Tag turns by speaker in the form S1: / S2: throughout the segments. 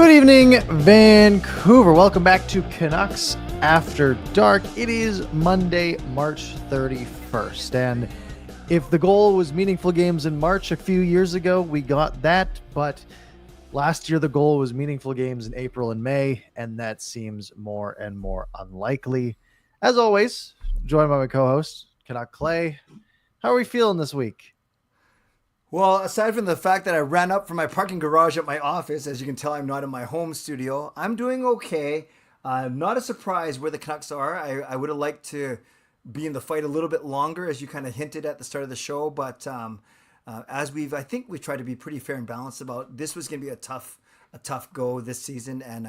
S1: Good evening, Vancouver. Welcome back to Canucks After Dark. It is Monday, March 31st. And if the goal was meaningful games in March a few years ago, we got that. But last year, the goal was meaningful games in April and May, and that seems more and more unlikely. As always, joined by my co-host, Canuck Clay. How are we feeling this week?
S2: Well, aside from the fact that I ran up from my parking garage at my office, as you can tell, I'm not in my home studio. I'm doing okay. Not a surprise where the Canucks are. I would have liked to be in the fight a little bit longer, as you kind of hinted at the start of the show. But I think we've tried to be pretty fair and balanced about this was going to be a tough go this season, and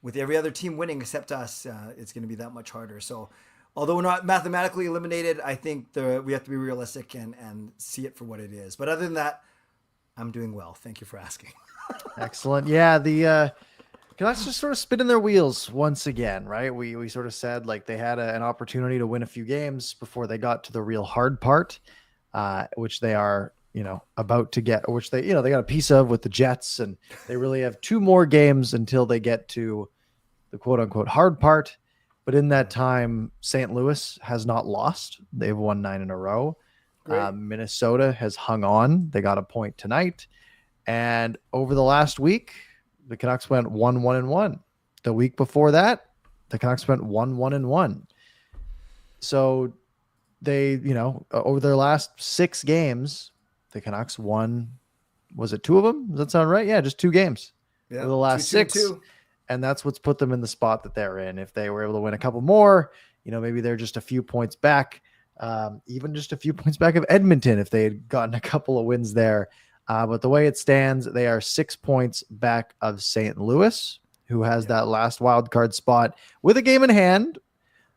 S2: with every other team winning except us, it's going to be that much harder. So, although we're not mathematically eliminated, I think we have to be realistic and see it for what it is. But other than that, I'm doing well. Thank you for asking.
S1: Excellent. Yeah, the Canucks just sort of spinning their wheels once again, right? We sort of said like they had an opportunity to win a few games before they got to the real hard part, which they are, about to get, which they got a piece of with the Jets, and they really have two more games until they get to the quote unquote hard part. But in that time, St. Louis has not lost. They've won 9 in a row. Minnesota has hung on. They got a point tonight. And over the last week, the Canucks went 1-1-1. The week before that, the Canucks went 1-1-1. So they, over their last 6 games, the Canucks won, was it 2 of them? Does that sound right? Yeah, just 2 games.
S2: Yeah,
S1: over the last 6. And that's what's put them in the spot that they're in. If they were able to win a couple more, maybe they're just a few points back, even just a few points back of Edmonton if they had gotten a couple of wins there. But the way it stands, they are 6 points back of St. Louis, who has that last wild card spot with a game in hand.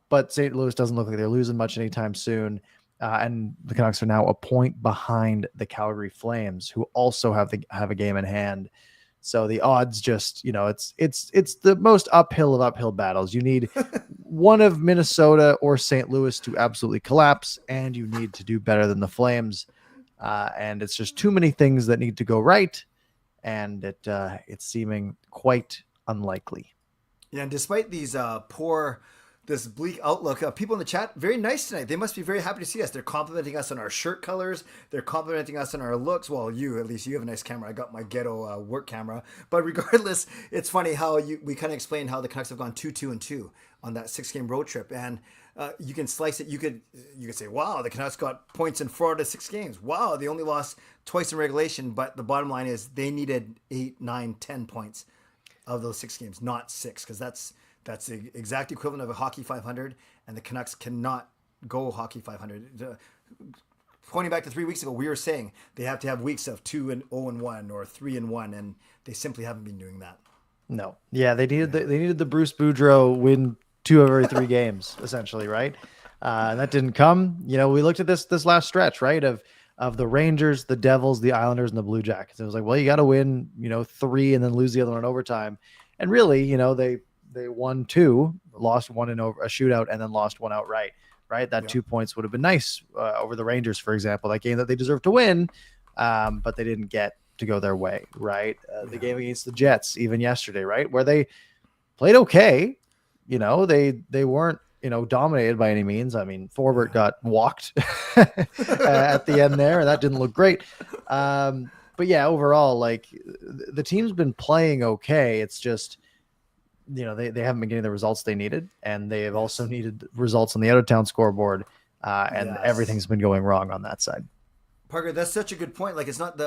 S1: But St. Louis doesn't look like they're losing much anytime soon. And the Canucks are now a point behind the Calgary Flames, who also have a game in hand. So the odds just, it's the most uphill of uphill battles. You need one of Minnesota or St. Louis to absolutely collapse, and you need to do better than the Flames. And it's just too many things that need to go right, and it's seeming quite unlikely.
S2: Yeah, and despite these this bleak outlook, people in the chat, very nice tonight. They must be very happy to see us. They're complimenting us on our shirt colors. They're complimenting us on our looks. Well, at least you have a nice camera. I got my ghetto work camera. But regardless, it's funny how we kind of explained how the Canucks have gone 2-2-2 on that 6-game road trip. And you can slice it. You could say, wow, the Canucks got points in 4 out of 6 games. Wow, they only lost twice in regulation. But the bottom line is they needed 8, 9, 10 points of those 6 games, not 6, because that's the exact equivalent of a hockey 500, and the Canucks cannot go hockey 500. Pointing back to 3 weeks ago, we were saying they have to have weeks of 2-0-1 or 3-1, and they simply haven't been doing that.
S1: No, yeah, they needed the Bruce Boudreau win 2 of every 3 games, essentially, right? And that didn't come. We looked at this last stretch, right, of the Rangers, the Devils, the Islanders, and the Blue Jackets. It was like, well, you got to win, 3 and then lose the other one in overtime, and really, they won 2, lost 1 in a shootout, and then lost 1 outright, right? That 2 points would have been nice over the Rangers, for example, that game that they deserved to win, but they didn't get to go their way, right? The game against the Jets, even yesterday, right, where they played okay. They weren't, dominated by any means. I mean, Forbert got walked at the end there, and that didn't look great. But yeah, overall, like the team's been playing okay. It's just, they haven't been getting the results they needed, and they have also needed results on the out-of-town scoreboard, and everything's been going wrong on that side.
S2: Parker, that's such a good point. Like, it's not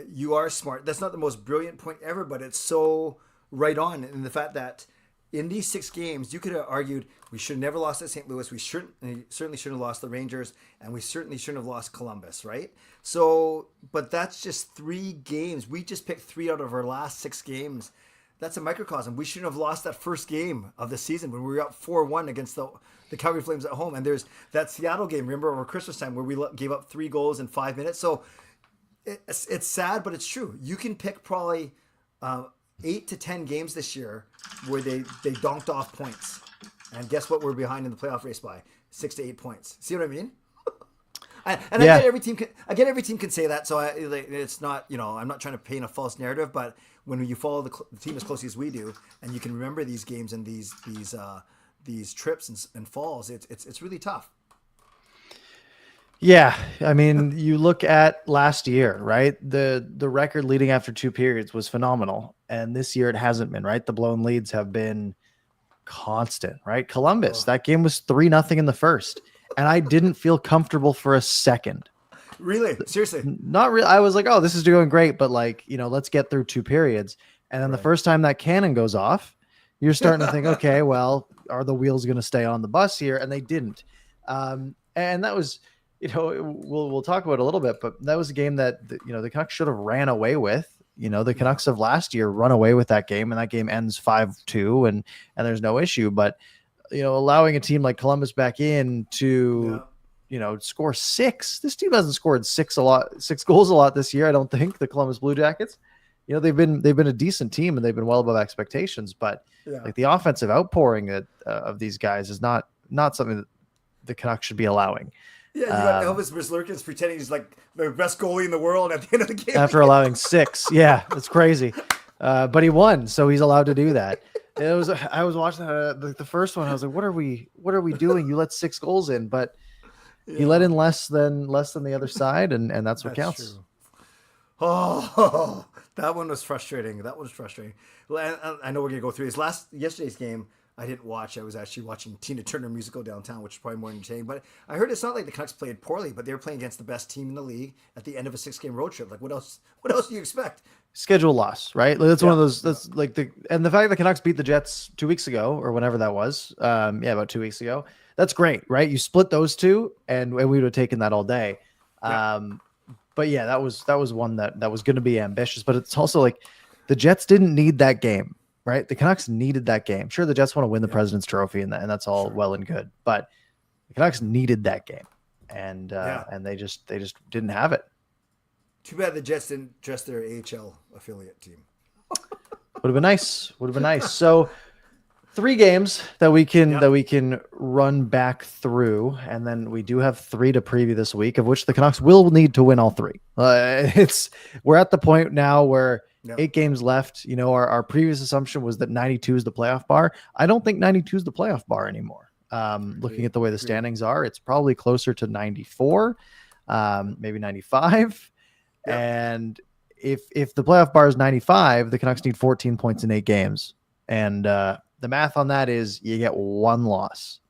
S2: you are smart. That's not the most brilliant point ever, but it's so right on in the fact that in these 6 games, you could have argued we should have never lost at St. Louis. We certainly shouldn't have lost the Rangers, and we certainly shouldn't have lost Columbus, right? So, but that's just 3 games. We just picked 3 out of our last 6 games. That's a microcosm. We shouldn't have lost that first game of the season when we were up 4-1 against the Calgary Flames at home. And there's that Seattle game, remember, over Christmas time where we gave up 3 goals in 5 minutes. So it's sad, but it's true. You can pick probably 8 to 10 games this year where they donked off points. And guess what? We're behind in the playoff race by 6 to 8 points. See what I mean? And
S1: Yeah.
S2: I get every team can say that. So it's not, I'm not trying to paint a false narrative, but when you follow the team as closely as we do, and you can remember these games and these trips and falls, it's really tough.
S1: Yeah, I mean, you look at last year, right? The record leading after 2 periods was phenomenal, and this year it hasn't been, right? The blown leads have been constant, right? Columbus, that game was 3-0 in the first, and I didn't feel comfortable for a second.
S2: Really? Seriously?
S1: Not real. I was like, oh, this is doing great, but like, let's get through 2 periods. And then the first time that cannon goes off, you're starting to think, okay, well, are the wheels going to stay on the bus here? And they didn't. And that was, we'll talk about it a little bit, but that was a game that the Canucks should have ran away with. The Canucks of last year run away with that game, and that game ends 5-2, and there's no issue. But allowing a team like Columbus back in to score 6. This team hasn't scored 6 goals a lot this year. I don't think the Columbus Blue Jackets. They've been a decent team, and they've been well above expectations. But like the offensive outpouring of these guys is not something that the Canucks should be allowing.
S2: Yeah, you got Elvis Merzlikins pretending he's like the best goalie in the world at the end of the game.
S1: After allowing 6. Yeah, it's crazy. But he won, so he's allowed to do that. I was watching the first one. I was like, what are we doing? You let 6 goals in, but he let in less than the other side, and that's what counts.
S2: True. Oh, that one was frustrating. Well, I know we're gonna go through yesterday's game. I didn't watch. I was actually watching Tina Turner musical downtown, which is probably more entertaining. But I heard it's not like the Canucks played poorly, but they were playing against the best team in the league at the end of a 6-game road trip. Like, what else? What else do you expect?
S1: Schedule loss, right? Like, that's one of those. That's like the fact the Canucks beat the Jets 2 weeks ago or whenever that was. About 2 weeks ago. That's great, right? You split those two, and we would have taken that all day. But yeah, that was one that was going to be ambitious. But it's also like the Jets didn't need that game. Right, the Canucks needed that game. Sure, the Jets want to win the President's Trophy, and that's all well and good. But the Canucks needed that game, and they just didn't have it.
S2: Too bad the Jets didn't dress their AHL affiliate team.
S1: Would have been nice. So 3 games that we can run back through, and then we do have 3 to preview this week, of which the Canucks will need to win all 3. We're at the point now where. 8 games left. Our previous assumption was that 92 is the playoff bar. I don't think 92 is the playoff bar anymore. Looking at the way the standings are, it's probably closer to 94, maybe 95. Yep. And if the playoff bar is 95, the Canucks need 14 points in 8 games. And the math on that is you get 1 loss.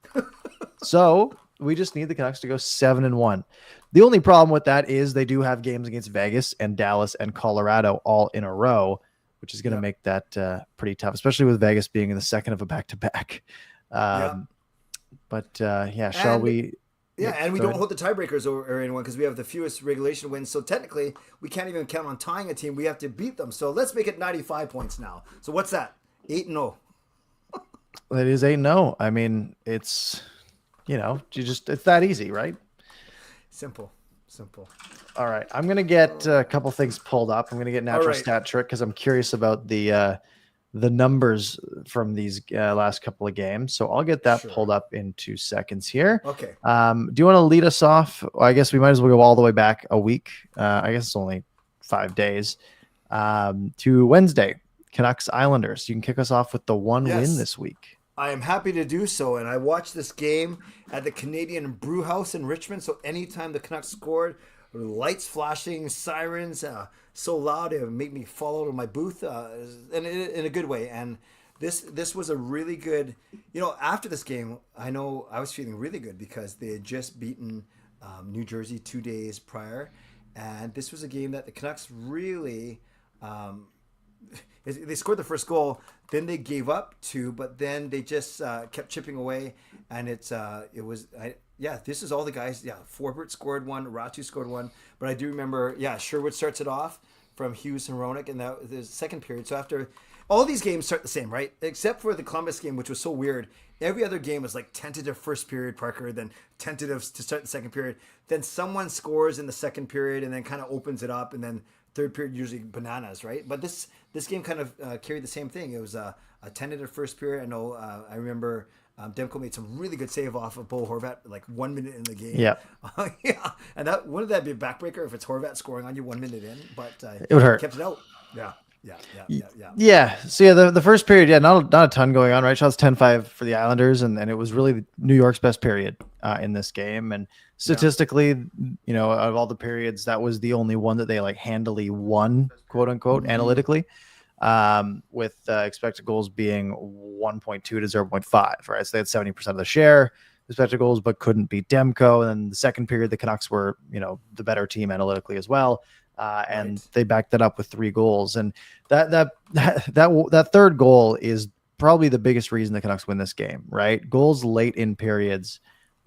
S1: So we just need the Canucks to go 7-1. The only problem with that is they do have games against Vegas and Dallas and Colorado all in a row, which is going to make that pretty tough, especially with Vegas being in the second of a back-to-back. But shall we?
S2: Yeah, and we don't hold the tiebreakers or anyone because we have the fewest regulation wins. So technically, we can't even count on tying a team. We have to beat them. So let's make it 95 points now. So what's that? 8-0.
S1: It is 8-0. I mean, it's it's that easy, right?
S2: Simple.
S1: All right. I'm going to get a couple things pulled up. I'm going to get Natural Stat Trick because I'm curious about the numbers from these last couple of games. So I'll get that pulled up in 2 seconds here.
S2: Okay.
S1: Do you want to lead us off? Well, I guess we might as well go all the way back a week. I guess it's only 5 days to Wednesday. Canucks Islanders. You can kick us off with the one win this week.
S2: I am happy to do so, and I watched this game at the Canadian Brew House in Richmond. So anytime the Canucks scored, lights flashing, sirens, so loud it would make me fall out of my booth, and in a good way. And this was a really good. After this game, I know I was feeling really good because they had just beaten New Jersey 2 days prior, and this was a game that the Canucks really. They scored the first goal, then they gave up 2, but then they just kept chipping away, and this is all the guys. Yeah, Forbert scored 1, Ratu scored 1, but I do remember, Sherwood starts it off from Hughes and Roenick in the second period. So after all these games start the same, right? Except for the Columbus game, which was so weird. Every other game was like tentative first period, Parker, then tentative to start the second period. Then someone scores in the second period and then kind of opens it up, and then third period usually bananas, right? But this game kind of carried the same thing. It was a tentative first period. I know I remember Demko made some really good save off of Bo Horvat like 1 minute in the game.
S1: Yeah,
S2: Yeah, and that wouldn't that be a backbreaker if it's Horvat scoring on you 1 minute in? But
S1: it would hurt.
S2: kept it out. Yeah, yeah, yeah, yeah, yeah.
S1: Yeah. So yeah, the first period, yeah, not a ton going on, right? Shots 10-5 for the Islanders, and it was really New York's best period in this game. And statistically, out of all the periods, that was the only one that they like handily won, quote unquote, analytically, with expected goals being 1.2 to 0.5, right? So they had 70% of the share expected goals, but couldn't beat Demko. And then the second period, the Canucks were, the better team analytically as well. And they backed that up with 3 goals. And that third goal is probably the biggest reason the Canucks win this game, right? Goals late in periods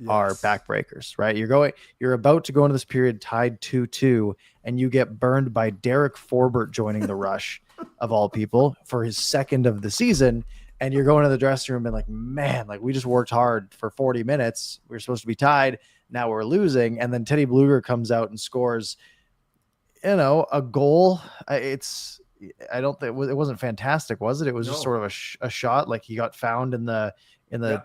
S1: are backbreakers, right? You're about to go into this period tied 2-2, and you get burned by Derek Forbort joining the rush of all people for his second of the season. And you're going to the dressing room and like, man, like we just worked hard for 40 minutes. We were supposed to be tied. Now we're losing. And then Teddy Bluger comes out and scores, a goal. I don't think it wasn't fantastic, was it? It was just sort of a shot. Like he got found in the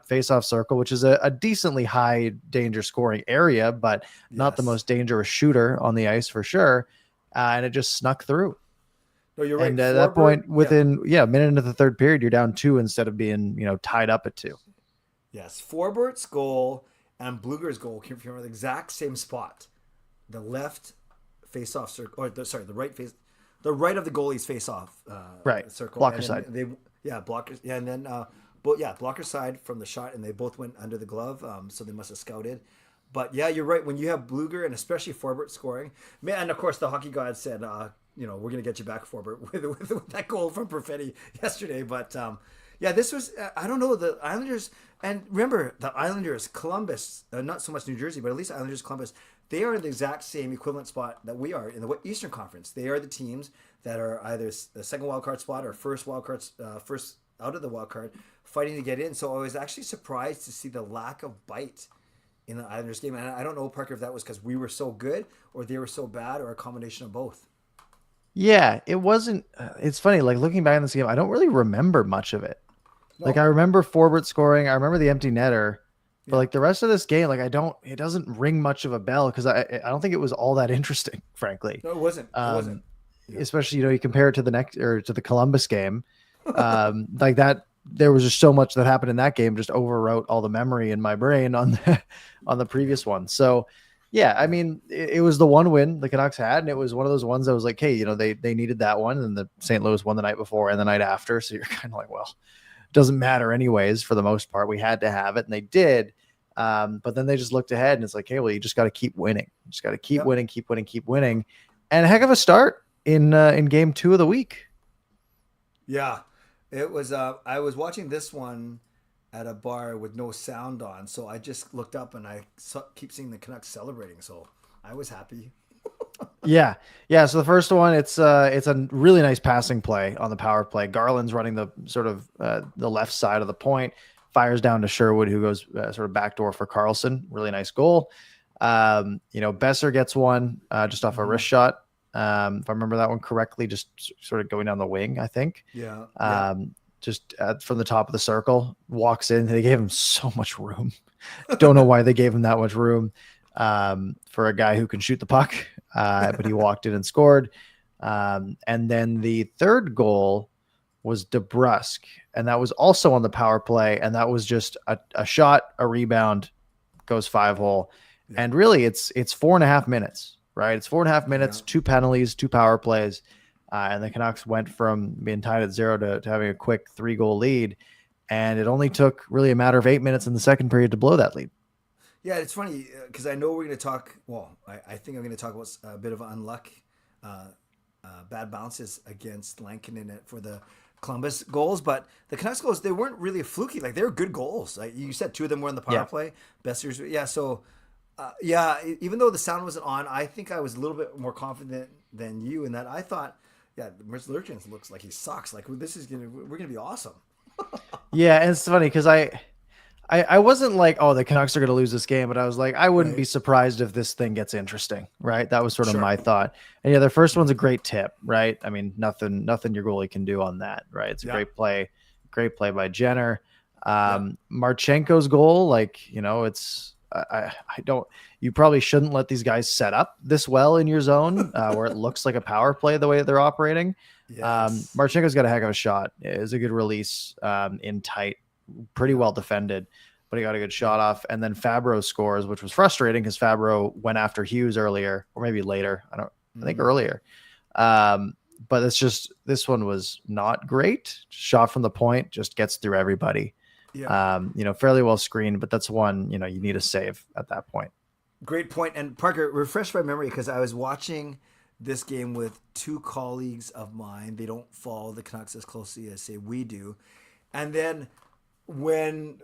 S1: face-off circle, which is a decently high danger scoring area, but not the most dangerous shooter on the ice for sure. And it just snuck through.
S2: No, you're right.
S1: And at that point, within a minute into the third period, you're down 2 instead of being tied up at 2.
S2: Yes, Forbort's goal and Bluger's goal came from the exact same spot, the left face-off circle, the right of the goalie's face-off circle.
S1: Blocker side.
S2: Blockers. Yeah, and then blocker side from the shot, and they both went under the glove, so they must have scouted. But yeah, you're right. When you have Bluger and especially Forbort scoring, man, and of course the hockey gods said, we're going to get you back, Forbort, with that goal from Perfetti yesterday. But this was, I don't know, the Islanders, and remember, the Islanders, Columbus, not so much New Jersey, but at least Islanders, Columbus, they are in the exact same equivalent spot that we are in the Eastern Conference. They are the teams that are either the second wild card spot or first wild card, first out of the wild card, fighting to get in. So I was actually surprised to see the lack of bite in the Islanders game. And I don't know, Parker, if that was because we were so good or they were so bad or a combination of both.
S1: Yeah, it wasn't. It's funny, like looking back on this game, I don't really remember much of it. No. Like I remember Forbort scoring. I remember the empty netter. But like the rest of this game, like it doesn't ring much of a bell because I don't think it was all that interesting, frankly.
S2: No, it wasn't.
S1: Especially, you compare it to the Columbus game, like that, there was just so much that happened in that game, just overwrote all the memory in my brain on the previous one. So yeah, I mean, it was the one win the Canucks had, and it was one of those ones that was like, hey, they needed that one, and the St. Louis won the night before and the night after. So you're kind of like, well, doesn't matter anyways. For the most part, we had to have it, and they did. But then they just looked ahead, and it's like, hey, well, you just got to keep winning. You just got to keep winning, keep winning, and a heck of a start in game 2 of the week.
S2: Yeah, it was. I was watching this one at a bar with no sound on, so I just looked up and I keep seeing the Canucks celebrating, so I was happy.
S1: Yeah. So the first one, it's a really nice passing play on the power play. Garland's running the sort of the left side of the point, fires down to Sherwood, who goes sort of backdoor for Carlson. Really nice goal. Besser gets one just off a wrist shot. If I remember that one correctly, just sort of going down the wing, I think.
S2: Yeah.
S1: Just from the top of the circle, walks in. They gave him so much room. Don't know why they gave him that much room for a guy who can shoot the puck. But he walked in and scored. And then the third goal was DeBrusk, and that was also on the power play. And that was just a shot, a rebound, goes 5-hole. Yeah. And really it's 4.5 minutes, right? It's 4.5 minutes, 2 penalties, 2 power plays. And the Canucks went from being tied at 0 to having a quick 3-goal lead. And it only took really a matter of 8 minutes in the second period to blow that lead.
S2: Yeah, it's funny because I know we're going to talk. Well, I think I'm going to talk about a bit of unluck, bad bounces against Lankinen for the Columbus goals. But the Canucks goals, they weren't really fluky. Like, they were good goals. Like you said, 2 of them were in the power play. Besser's, So, even though the sound wasn't on, I think I was a little bit more confident than you in that. I thought, Merz Lurkins looks like he sucks. Like, we're going to be awesome.
S1: Yeah, and it's funny because I wasn't like, oh, the Canucks are going to lose this game, but I was like, I wouldn't be surprised if this thing gets interesting, right? That was sort of my thought. And their first one's a great tip, right? I mean, nothing your goalie can do on that, right? It's a great play by Jenner.
S2: Yeah.
S1: Marchenko's goal, like, it's I don't. You probably shouldn't let these guys set up this well in your zone where it looks like a power play the way that they're operating.
S2: Yes.
S1: Marchenko's got a heck of a shot. It was a good release in tight, pretty
S2: Yeah.
S1: well defended, but he got a good shot
S2: Yeah.
S1: off. And then Fabro scores, which was frustrating because Fabro went after Hughes earlier, or maybe later. I think earlier. But it's just, this one was not great. Shot from the point, just gets through everybody.
S2: Yeah.
S1: Fairly well screened, but that's one, you need a save at that point.
S2: Great point. And Parker, refresh my memory because I was watching this game with two colleagues of mine. They don't follow the Canucks as closely as say we do. And then when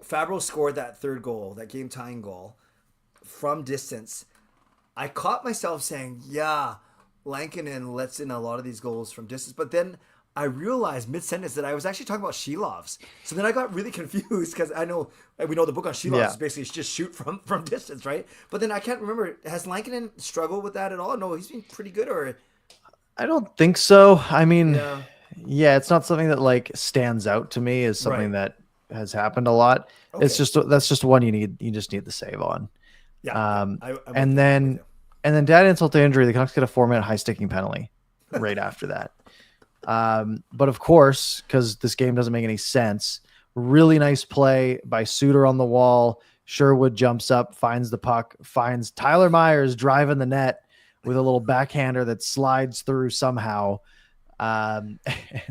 S2: Fabro scored that third goal, that game tying goal from distance, I caught myself saying, "Yeah, Lankinen lets in a lot of these goals from distance." But then I realized mid sentence that I was actually talking about Shilovs. So then I got really confused because we know the book on Shilovs is basically just shoot from distance, right? But then I can't remember. Has Lankinen struggled with that at all? No, he's been pretty good. Or
S1: I don't think so. I mean,
S2: yeah,
S1: yeah, it's not something that like stands out to me as something
S2: right.
S1: that has happened a lot. It's
S2: Okay.
S1: just, that's just one you just need the save on.
S2: Yeah, yeah.
S1: Um,
S2: I'm with
S1: and
S2: you. I'm with
S1: then
S2: you.
S1: and then dad insult to injury, the Canucks get a 4-minute high sticking penalty right after that. But of course, because this game doesn't make any sense, really nice play by Suter on the wall. Sherwood jumps up, finds the puck, finds Tyler Myers driving the net with a little backhander that slides through somehow. And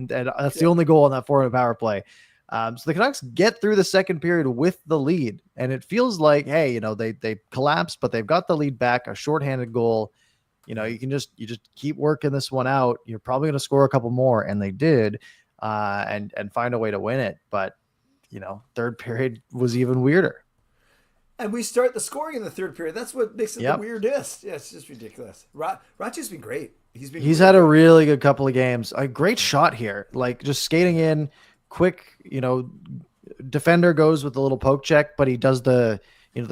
S1: that's the only goal on that 4-minute power play. So the Canucks get through the second period with the lead, and it feels like, hey, they collapsed, but they've got the lead back, a shorthanded goal. You just keep working this one out. You're probably going to score a couple more, and they did, and find a way to win it. But third period was even weirder.
S2: And we start the scoring in the third period. That's what makes it the
S1: Yep.
S2: weirdest. Yeah, it's just ridiculous. Ratu's been great. He's been
S1: He's
S2: really
S1: had a
S2: good.
S1: really good couple of games. A great shot here, like just skating in quick. Defender goes with the little poke check, but he does the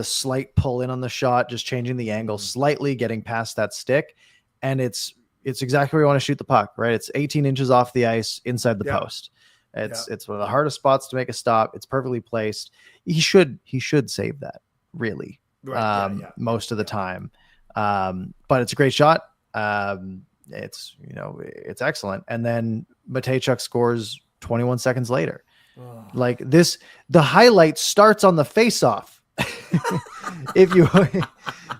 S1: slight pull in on the shot, just changing the angle slightly, getting past that stick, and it's exactly where you want to shoot the puck. Right, it's 18 inches off the ice inside the
S2: Yeah.
S1: post. It's
S2: Yeah.
S1: it's one of the hardest spots to make a stop. It's perfectly placed. He should save that really,
S2: Right. Yeah. Yeah.
S1: most of the
S2: Yeah.
S1: time. But it's a great shot. It's excellent. And then Matejchuk scores 21 seconds later.
S2: Oh.
S1: Like this, the highlight starts on the face-off. If you,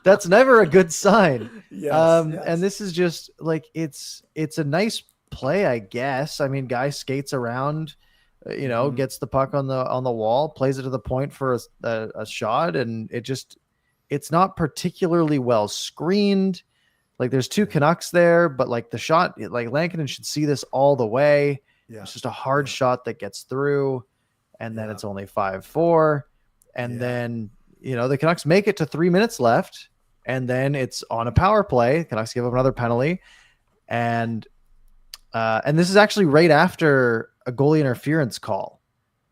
S1: that's never a good sign.
S2: Yes,
S1: And this is just like, it's a nice play, I guess. I mean, guy skates around, gets the puck on the wall, plays it to the point for a shot, and it's not particularly well screened. Like there's two Canucks there, but like the shot, like Lankinen should see this all the way.
S2: Yeah.
S1: It's just a hard shot that gets through, and then it's only 5-4. And then, the Canucks make it to 3 minutes left, and then it's on a power play. Canucks give up another penalty. And this is actually right after a goalie interference call.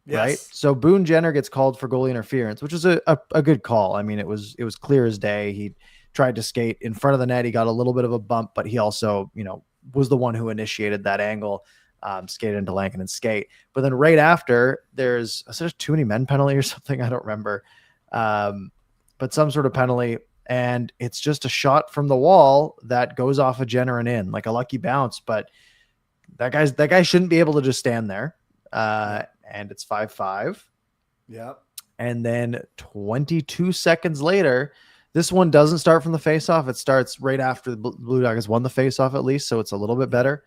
S2: Yes.
S1: Right. So Boone Jenner gets called for goalie interference, which was a good call. I mean, it was clear as day. He tried to skate in front of the net. He got a little bit of a bump, but he also, was the one who initiated that angle, skated into Lankinen's skate. But then right after, there's too many men penalty or something. I don't remember. But some sort of penalty. And it's just a shot from the wall that goes off of Jenner and in, like a lucky bounce. But that guy shouldn't be able to just stand there. And it's 5-5.
S2: Yeah.
S1: And then 22 seconds later, this one doesn't start from the faceoff. It starts right after the Blue Jackets won the faceoff, at least, so it's a little bit better.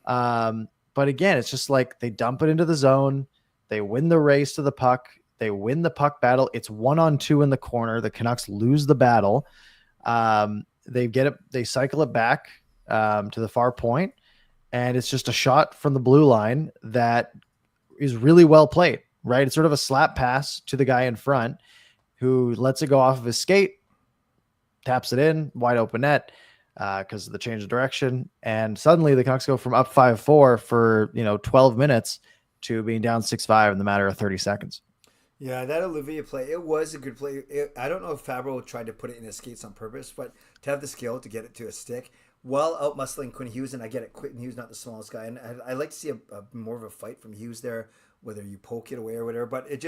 S1: But again, it's just like they dump it into the zone. They win the race to the puck. They win the puck battle. It's 1-on-2 in the corner. The Canucks lose the battle. They get it. They cycle it back to the far point, and it's just a shot from the blue line that is really well played. Right, it's sort of a slap pass to the guy in front, who lets it go off of his skate, taps it in, wide open net, because of the change of direction. And suddenly the Canucks go from up 5-4 for 12 minutes to being down 6-5 in the matter of 30 seconds.
S2: Yeah, that Olivier play, it was a good play. I don't know if Fabro tried to put it in his skates on purpose, but to have the skill to get it to a stick while out muscling Quinn Hughes, and I get it, Quinn Hughes not the smallest guy, and I like to see a more of a fight from Hughes there whether you poke it away or whatever. But it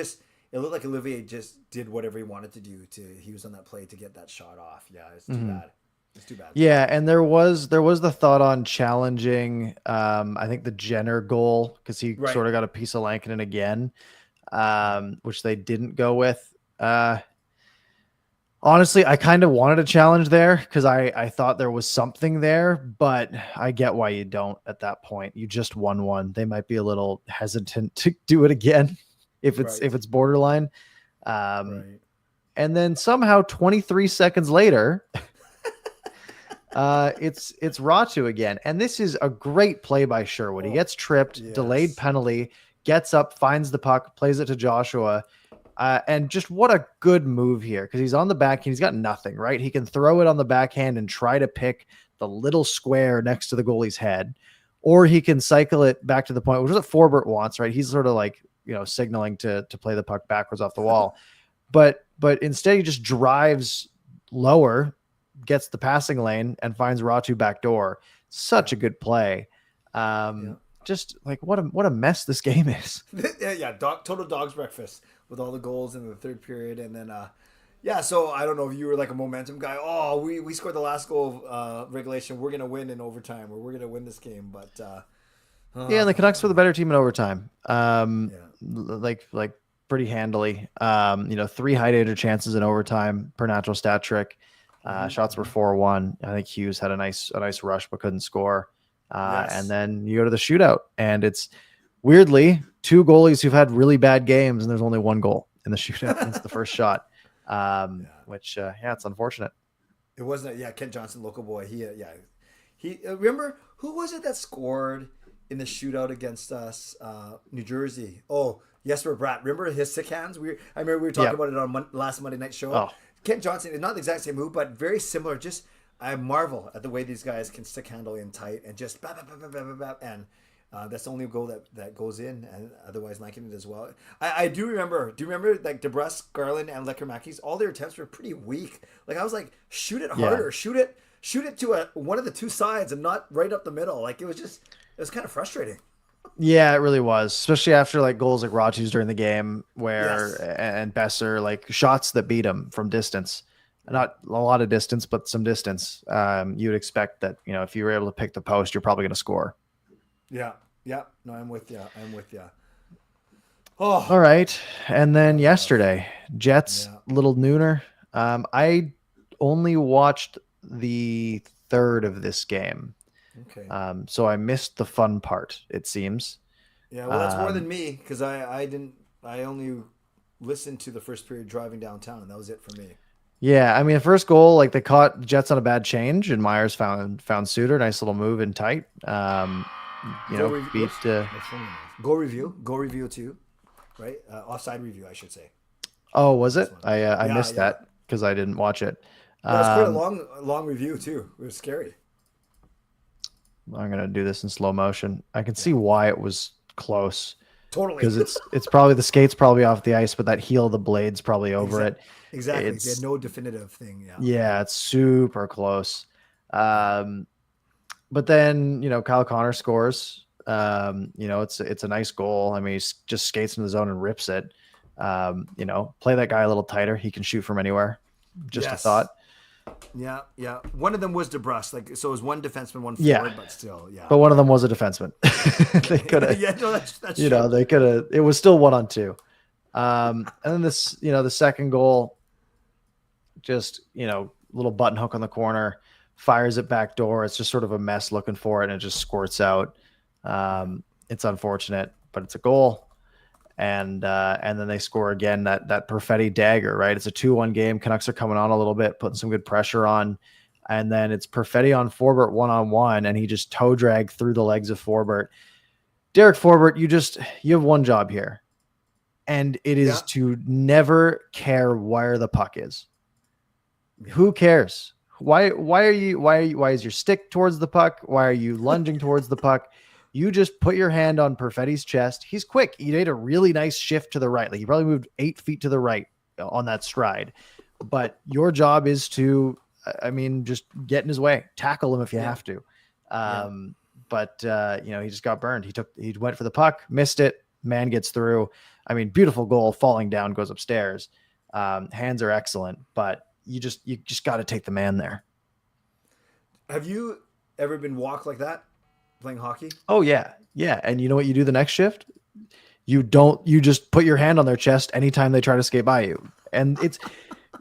S2: looked like Olivier just did whatever he wanted to do. He was on that play to get that shot off. Yeah, it's too bad. It's too bad.
S1: Yeah, and there was the thought on challenging I think the Jenner goal, because he sort of got a piece of Lankinen again, which they didn't go with. Honestly, I kind of wanted a challenge there because I thought there was something there, but I get why you don't at that point. You just won one. They might be a little hesitant to do it again if it's borderline. And then somehow 23 seconds later, it's Ratu again. And this is a great play by Sherwood. He gets tripped, delayed penalty, gets up, finds the puck, plays it to Joshua. And just what a good move here, because he's on the backhand. He's got nothing, right? He can throw it on the backhand and try to pick the little square next to the goalie's head, or he can cycle it back to the point, which is what Forbert wants, right? He's sort of like, signaling to play the puck backwards off the wall. But instead he just drives lower, gets the passing lane, and finds Ratu back door. Such a good play. Just like what a mess this game is.
S2: Total dog's breakfast with all the goals in the third period. And then so I don't know if you were like a momentum guy. Oh, we scored the last goal of regulation, we're gonna win in overtime, or we're gonna win this game. But
S1: and the Canucks were the better team in overtime. Like pretty handily. 3 high danger chances in overtime per natural stat trick. Shots were 4-1. I think Hughes had a nice rush but couldn't score. And then you go to the shootout, and it's weirdly 2 goalies who've had really bad games, and there's only 1 goal in the shootout. It's the first shot, which it's unfortunate.
S2: It wasn't. Kent Johnson, local boy. He remember who was it that scored in the shootout against us, New Jersey? Oh, Jesper Bratt. Remember his sick hands? I remember we were talking about it on last Monday night show. Oh. Kent Johnson is not the exact same move, but very similar. Just I marvel at the way these guys can stick handle in tight and just and that's the only goal that goes in, and otherwise liking it as well. I do remember. Do you remember like DeBrusque, Garland, and Lekermakis? All their attempts were pretty weak. Like I was like, shoot it harder, shoot it to one of the 2 sides and not right up the middle. Like it was kind of frustrating.
S1: Yeah, it really was, especially after like goals like Ratu's during the game and Besser, like shots that beat him from distance. Not a lot of distance, but some distance. You would expect that, if you were able to pick the post, you're probably going to score.
S2: Yeah. No, I'm with you. Oh,
S1: all right. And then yesterday, Jets, little nooner. I only watched the third of this game.
S2: Okay.
S1: So I missed the fun part, it seems.
S2: Yeah, well, that's more than me, because I only listened to the first period driving downtown, and that was it for me.
S1: Yeah, I mean, the first goal, like they caught the Jets on a bad change, and Myers found Suter, nice little move in tight. Beat.
S2: Goal review too, right? Offside review, I should say.
S1: Oh, was it? I missed that because I didn't watch it.
S2: That was quite a long review too. It was scary.
S1: I'm gonna do this in slow motion. I can see why it was close.
S2: Totally,
S1: because it's probably the skate's probably off the ice, but that heel of the blade's probably over it.
S2: Exactly, they had no definitive thing.
S1: Yeah, it's super close. But then Kyle Connor scores. It's a nice goal. I mean, he just skates into the zone and rips it. Play that guy a little tighter. He can shoot from anywhere. Just a thought.
S2: Yeah. One of them was DeBrusque. So it was one defenseman, one forward, but still,
S1: But one of them was a defenseman. They could have.
S2: That's true.
S1: They could have. It was still 1-on-2. And then this, the second goal, just little button hook on the corner, fires it back door. It's just sort of a mess looking for it, and it just squirts out. It's unfortunate, but it's a goal. And then they score again, that Perfetti dagger, right? It's a 2-1 game. Canucks are coming on a little bit, putting some good pressure on. And then it's Perfetti on Forbert 1-on-1, and he just toe dragged through the legs of Forbert. Derek Forbert, you have one job here, and it is to never care where the puck is. Who cares? Why is your stick towards the puck? Why are you lunging towards the puck? You just put your hand on Perfetti's chest. He's quick. He made a really nice shift to the right. Like he probably moved 8 feet to the right on that stride. But your job is to, just get in his way, tackle him if you have to. But he just got burned. He went for the puck, missed it, Man gets through. I mean, beautiful goal, falling down, goes upstairs. Hands are excellent, but you just got to take the man there.
S2: Have you ever been walked like that playing hockey?
S1: Oh yeah. Yeah. And you know what you do the next shift? You just put your hand on their chest anytime they try to skate by you. And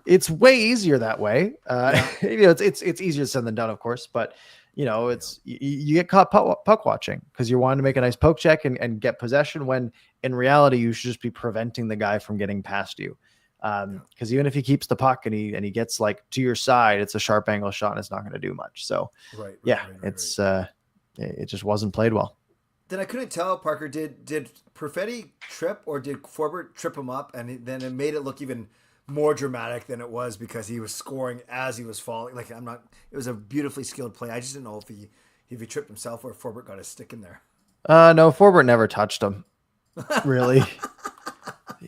S1: it's way easier that way. It's easier said than done, of course, but you get caught puck watching because you're wanting to make a nice poke check and get possession when in reality you should just be preventing the guy from getting past you. Because even if he keeps the puck and he gets like to your side, it's a sharp angle shot and it's not going to do much. So it just wasn't played well.
S2: Then I couldn't tell, Parker, did Perfetti trip or did Forbert trip him up, and then it made it look even more dramatic than it was because he was scoring as he was falling. Like it was a beautifully skilled play. I just didn't know if he tripped himself or if Forbert got his stick in there.
S1: No, Forbert never touched him. Really.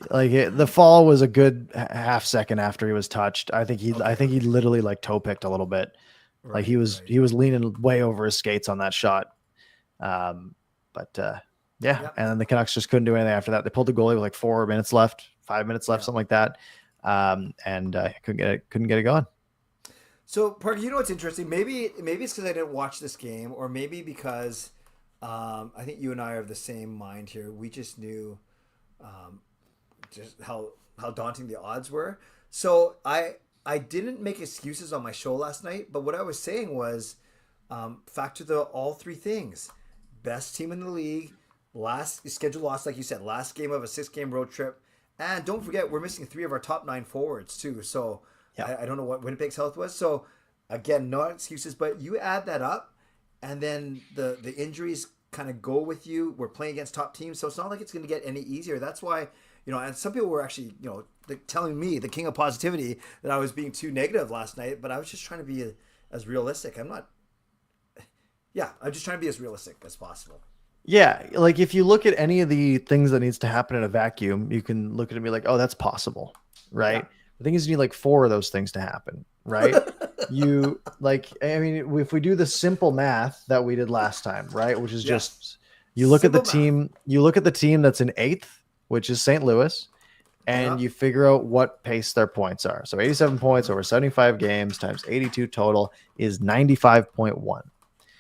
S1: The fall was a good half second after he was touched. I think he literally like toe picked a little bit. Right, he was leaning way over his skates on that shot. And then the Canucks just couldn't do anything after that. They pulled the goalie with like 5 minutes left, something like that. Couldn't get it going.
S2: So Parker, you know what's interesting? Maybe it's because I didn't watch this game, or maybe because I think you and I are of the same mind here. We just knew just how daunting the odds were. So I didn't make excuses on my show last night, but what I was saying was factor all three things. Best team in the league, last scheduled loss, like you said, last game of a 6-game road trip. And don't forget, we're missing 3 of our top 9 forwards too. So I don't know what Winnipeg's health was. So again, no excuses, but you add that up and then the injuries kind of go with you. We're playing against top teams. So it's not like it's going to get any easier. That's why, and some people were actually, telling me, the king of positivity, that I was being too negative last night, but I was just trying to be as realistic. I'm just trying to be as realistic as possible.
S1: Yeah, like if you look at any of the things that needs to happen in a vacuum, you can look at it and be like, oh, that's possible, right? Yeah. The thing is, you need like 4 of those things to happen, right? If we do the simple math that we did last time, right, which is just you look simple at the team, you look at the team that's in 8th, which is St. Louis, and you figure out what pace their points are. So 87 points over 75 games times 82 total is 95.1.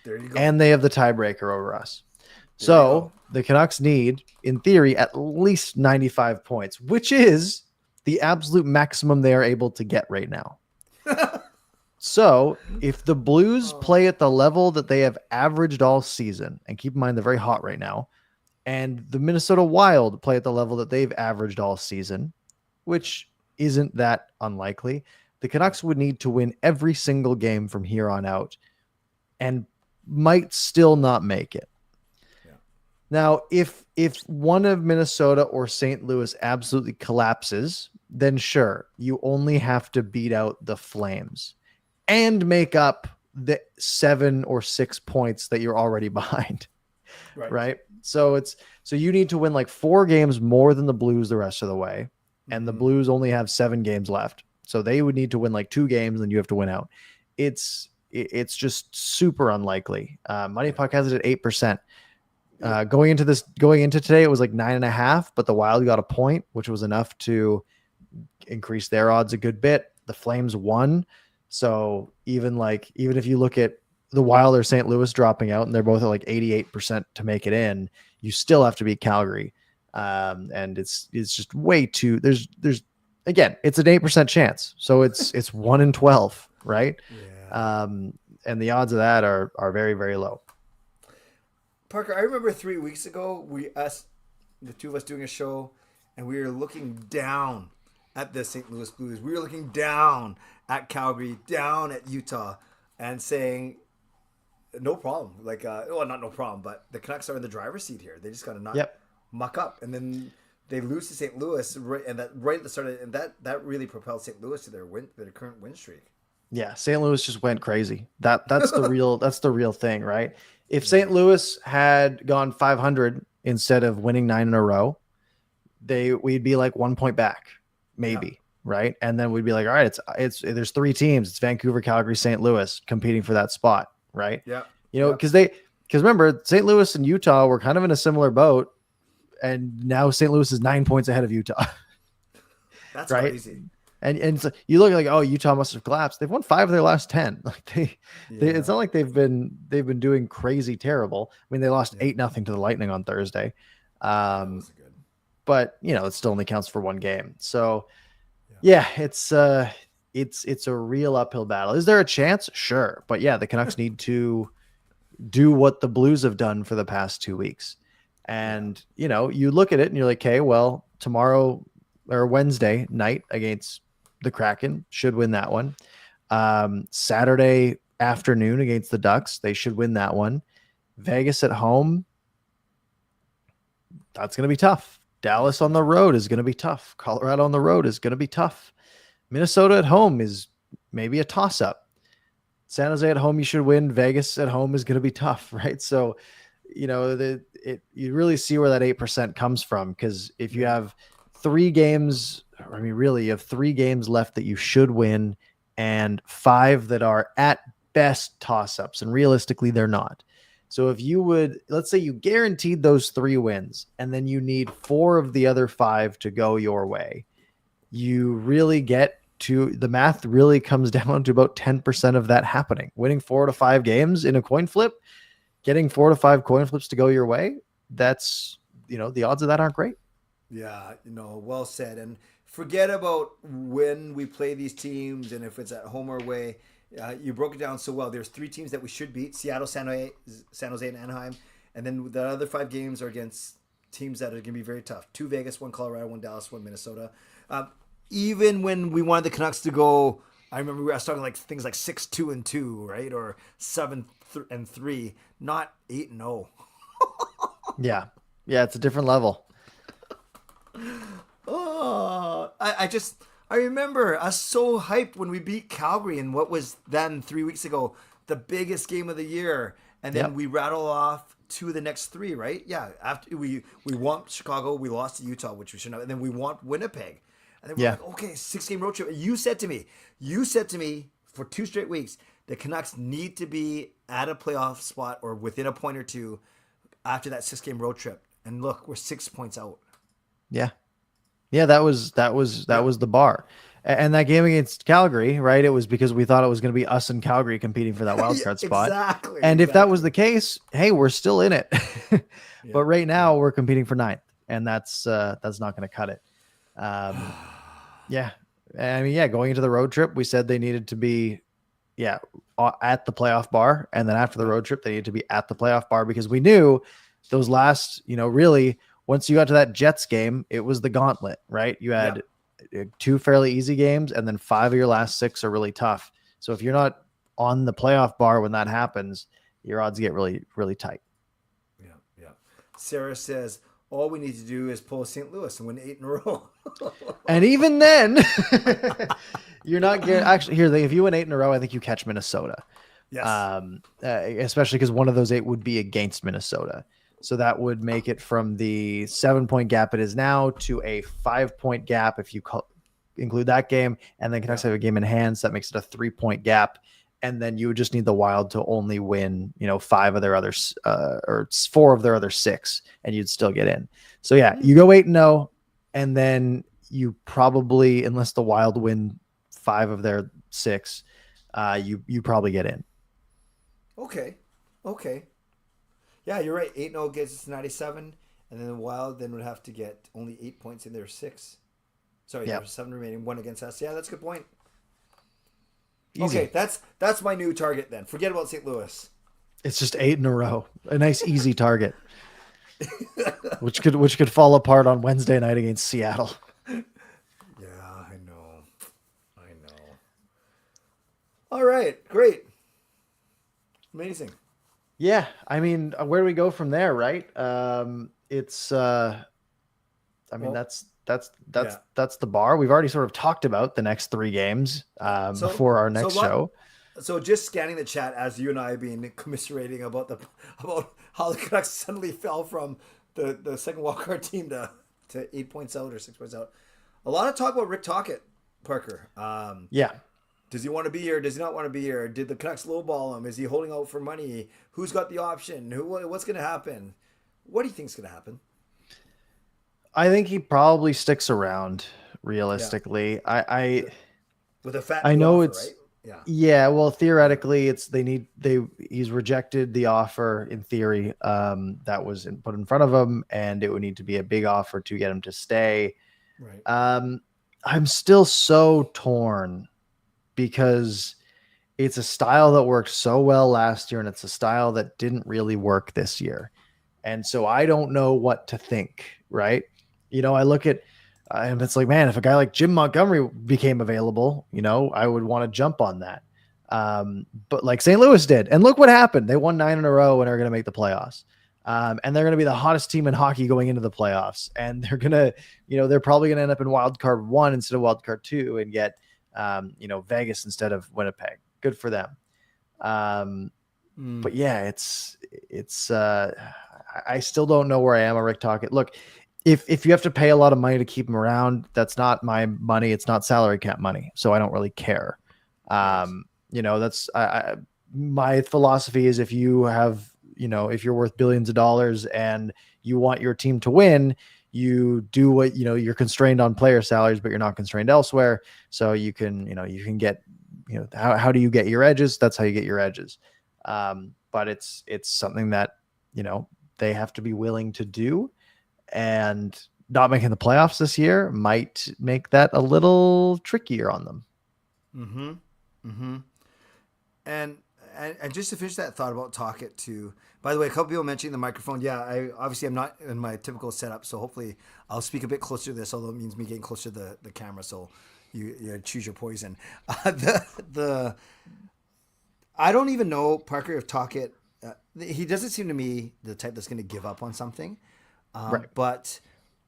S2: There you go.
S1: And they have the tiebreaker over us. So the Canucks need, in theory, at least 95 points, which is the absolute maximum they are able to get right now. So if the Blues play at the level that they have averaged all season, and keep in mind they're very hot right now, and the Minnesota Wild play at the level that they've averaged all season, which isn't that unlikely, the Canucks would need to win every single game from here on out and might still not make it. Now, if one of Minnesota or St. Louis absolutely collapses, then sure, you only have to beat out the Flames and make up the 7 or 6 points that you're already behind. Right? So you need to win like 4 games more than the Blues the rest of the way, and the Blues only have 7 games left. So they would need to win like 2 games, and you have to win out. It's just super unlikely. Money Puck has it at 8%. Going into today, it was like 9.5, but the Wild got a point, which was enough to increase their odds a good bit. The Flames won. So even if you look at the Wild or St. Louis dropping out and they're both at like 88% to make it in, you still have to beat Calgary. And it's just way too, there's again, it's an 8% chance. So it's 1 in 12, right? Yeah. And the odds of that are very, very low.
S2: Parker, I remember 3 weeks ago, the two of us doing a show, and we were looking down at the St. Louis Blues. We were looking down at Calgary, down at Utah, and saying, no problem. Not no problem, but the Canucks are in the driver's seat here. They just got to not muck up. And then they lose to St. Louis, right at the start, and that really propelled St. Louis to their current win streak.
S1: Yeah, St. Louis just went crazy. That's the real thing, right? If St. Louis had gone 500 instead of winning 9 in a row, we'd be like 1 point back, maybe, right? And then we'd be like, all right, there's 3 teams. It's Vancouver, Calgary, St. Louis competing for that spot, right? Yeah. Because remember, St. Louis and Utah were kind of in a similar boat and now St. Louis is 9 points ahead of Utah.
S2: That's
S1: Right.
S2: crazy.
S1: And so you look like, oh, Utah must have collapsed. They've won 5 of their last 10. Like it's not like they've been doing crazy terrible. I mean, they lost 8-0 to the Lightning on Thursday.
S2: Good.
S1: But it still only counts for one game. So yeah, it's a real uphill battle. Is there a chance? Sure. But yeah, the Canucks need to do what the Blues have done for the past 2 weeks. And, you look at it and you're like, okay, well, tomorrow or Wednesday night against the Kraken should win that one. Saturday afternoon against the Ducks, they should win that one. Vegas at home, that's going to be tough. Dallas on the road is going to be tough. Colorado on the road is going to be tough. Minnesota at home is maybe a toss-up. San Jose at home, you should win. Vegas at home is going to be tough, right? So, you really see where that 8% comes from, because if you have 3 games, you have 3 games left that you should win and 5 that are at best toss-ups, and realistically they're not. So if you would, let's say you guaranteed those 3 wins and then you need 4 of the other 5 to go your way, you really get to, the math really comes down to about 10% of that happening. Winning 4 to 5 games in a coin flip, getting 4 to 5 coin flips to go your way, that's, the odds of that aren't great.
S2: Yeah, well said. And forget about when we play these teams and if it's at home or away. You broke it down so well. There's 3 teams that we should beat: Seattle, San Jose, and Anaheim. And then the other 5 games are against teams that are going to be very tough. 2 Vegas, 1 Colorado, 1 Dallas, 1 Minnesota. Even when we wanted the Canucks to go, I remember I was talking like things like 6-2-2, right? Or 7-3, not 8-0.
S1: Yeah. Yeah, it's a different level.
S2: Oh, I remember us so hyped when we beat Calgary in what was then 3 weeks ago, the biggest game of the year. And then we rattle off 2 of the next 3, right? Yeah. After we won Chicago, we lost to Utah, which we shouldn't have. And then we won Winnipeg. And then we're like, okay, 6-game road trip. You said to me for 2 straight weeks, the Canucks need to be at a playoff spot or within a point or 2 after that 6-game road trip. And look, we're 6 points out.
S1: Yeah. Yeah, that was the bar. And that game against Calgary, right? It was because we thought it was going to be us and Calgary competing for that wild card spot.
S2: Exactly.
S1: And if that was the case, hey, we're still in it. But right now we're competing for 9th, and that's not going to cut it. Yeah. Going into the road trip, we said they needed to be at the playoff bar, and then after the road trip they needed to be at the playoff bar, because we knew those last, really, once you got to that Jets game, it was the gauntlet, right? You had 2 fairly easy games, and then 5 of your last 6 are really tough. So if you're not on the playoff bar when that happens, your odds get really, really tight.
S2: Yeah. Sarah says, all we need to do is pull St. Louis and win 8 in a row.
S1: And even then, you're not getting, actually, if you win 8 in a row, I think you catch Minnesota.
S2: Yes.
S1: Especially because one of those 8 would be against Minnesota. So that would make it from the 7-point gap it is now to a 5-point gap if you include that game. And then Canucks have a game in hand, so that makes it a 3-point gap. And then you would just need the Wild to only win, 5 of their other or 4 of their other 6, and you'd still get in. So yeah, you go 8-0, and then you probably, unless the Wild win 5 of their 6, you probably get in.
S2: Okay. Yeah, you're right. 8-0 gets us to 97, and then the Wild then would have to get only 8 points in their 6. Sorry, there's 7 remaining, 1 against us. Yeah, that's a good point. Easy. Okay, that's my new target then. Forget about St. Louis.
S1: It's just 8 in a row. A nice easy target. which could fall apart on Wednesday night against Seattle.
S2: Yeah, I know. All right, great. Amazing.
S1: Yeah, where do we go from there, right? That's the bar. We've already sort of talked about the next 3 games before our next show.
S2: So just scanning the chat as you and I have been commiserating about how the Canucks suddenly fell from the second wildcard team to 8 points out or 6 points out. A lot of talk about Rick Tocchet, Parker. Does he want to be here? Does he not want to be here? Did the Canucks lowball him? Is he holding out for money? Who's got the option? What's going to happen? What do you think is going to happen?
S1: I think he probably sticks around.
S2: Yeah,
S1: Realistically,
S2: with a fat
S1: I
S2: new
S1: know
S2: offer,
S1: it's
S2: right? Yeah,
S1: yeah. Well, theoretically, it's he's rejected the offer in theory that was put in front of him, and it would need to be a big offer to get him to stay.
S2: right.
S1: Um, I'm still so torn because it's a style that worked so well last year, and it's a style that didn't really work this year. And so I don't know what to think, right? I look at, and it's like, man, if a guy like Jim Montgomery became available, I would want to jump on that. But like St. Louis did, and look what happened. They won 9 in a row and are going to make the playoffs. And they're going to be the hottest team in hockey going into the playoffs. And they're going to, they're probably going to end up in wild card 1 instead of wild card 2 and get, Vegas instead of Winnipeg. Good for them. But yeah, I still don't know where I am on Rick Tocchet. Look, if you have to pay a lot of money to keep him around, that's not my money. It's not salary cap money, so I don't really care. That's my philosophy is if you have, if you're worth billions of dollars and you want your team to win, you do what, you're constrained on player salaries, but you're not constrained elsewhere. So you can get, how do you get your edges? That's how you get your edges. But it's something that, they have to be willing to do, and not making the playoffs this year might make that a little trickier on them.
S2: Mm-hmm. Mm-hmm. And just to finish that thought about Tocchet too. By the way, a couple people mentioning the microphone. Yeah, I'm not in my typical setup, so hopefully I'll speak a bit closer to this. Although it means me getting closer to the camera, so you choose your poison. The I don't even know, Parker, if Tocchet. He doesn't seem to me the type that's going to give up on something.
S1: Right.
S2: But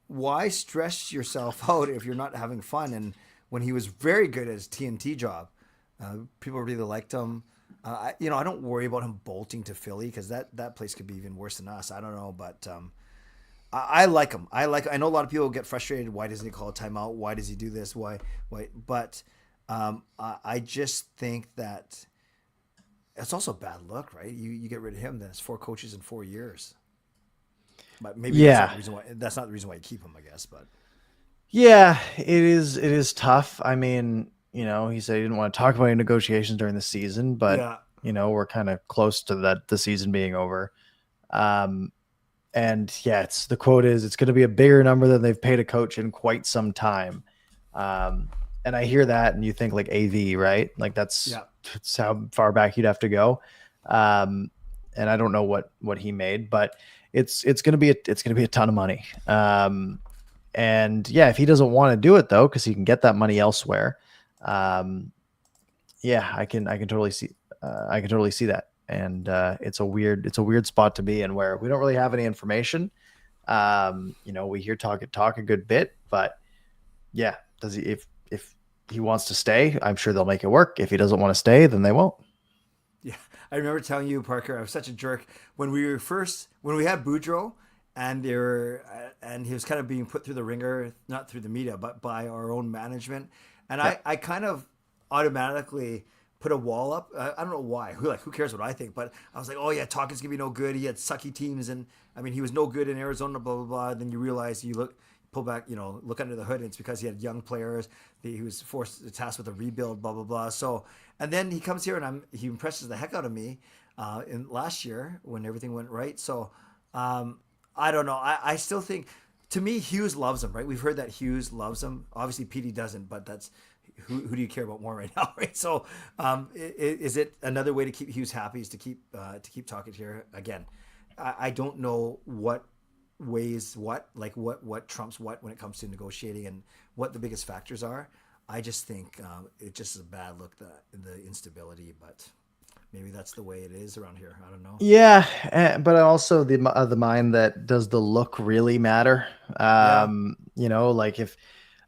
S2: why stress yourself out if you're not having fun? And when he was very good at his TNT job, people really liked him. I don't worry about him bolting to Philly because that place could be even worse than us. I don't know, but I like him. I know a lot of people get frustrated. Why doesn't he call a timeout? Why does he do this? Why? But I just think that it's also a bad look, right? You get rid of him, then it's 4 coaches in 4 years. But maybe that's not the reason why you keep him, I guess. But
S1: yeah, it is tough. I mean, he said he didn't want to talk about any negotiations during the season, but
S2: yeah,
S1: we're kind of close to the season being over. And yeah, the quote is it's going to be a bigger number than they've paid a coach in quite some time. And I hear that, and you think like AV, right? Like that's how far back you'd have to go. And I don't know what he made, but it's going to be a ton of money. And yeah, if he doesn't want to do it though, because he can get that money elsewhere. Yeah, I can totally see that. And it's a weird spot to be in where we don't really have any information. We hear talk a good bit, but yeah, does he if he wants to stay, I'm sure they'll make it work. If he doesn't want to stay, then they won't.
S2: yeah. I remember telling you, Parker, I was such a jerk when we had Boudreaux, and and he was kind of being put through the ringer, not through the media, but by our own management. And
S1: Yeah.
S2: I kind of automatically put a wall up. I don't know why. Who cares what I think? But I was like, oh yeah, Tocchet's gonna be no good. He had sucky teams, and I mean, he was no good in Arizona. Blah blah blah. Then you realize pull back, look under the hood, and it's because he had young players. He was forced to task with a rebuild. Blah blah blah. So, and then he comes here and he impresses the heck out of me in last year when everything went right. So, I don't know. I still think. To me, Hughes loves him, right? We've heard that Hughes loves him. Obviously, Petey doesn't, but that's who do you care about more right now, right? So, is it another way to keep Hughes happy is to keep Tocchet here again? I don't know what weighs what trumps what when it comes to negotiating and what the biggest factors are. I just think it just is a bad look, the instability, but. Maybe that's the way it is around here. I don't know.
S1: Yeah, but also the mind that does the look really matter? Like if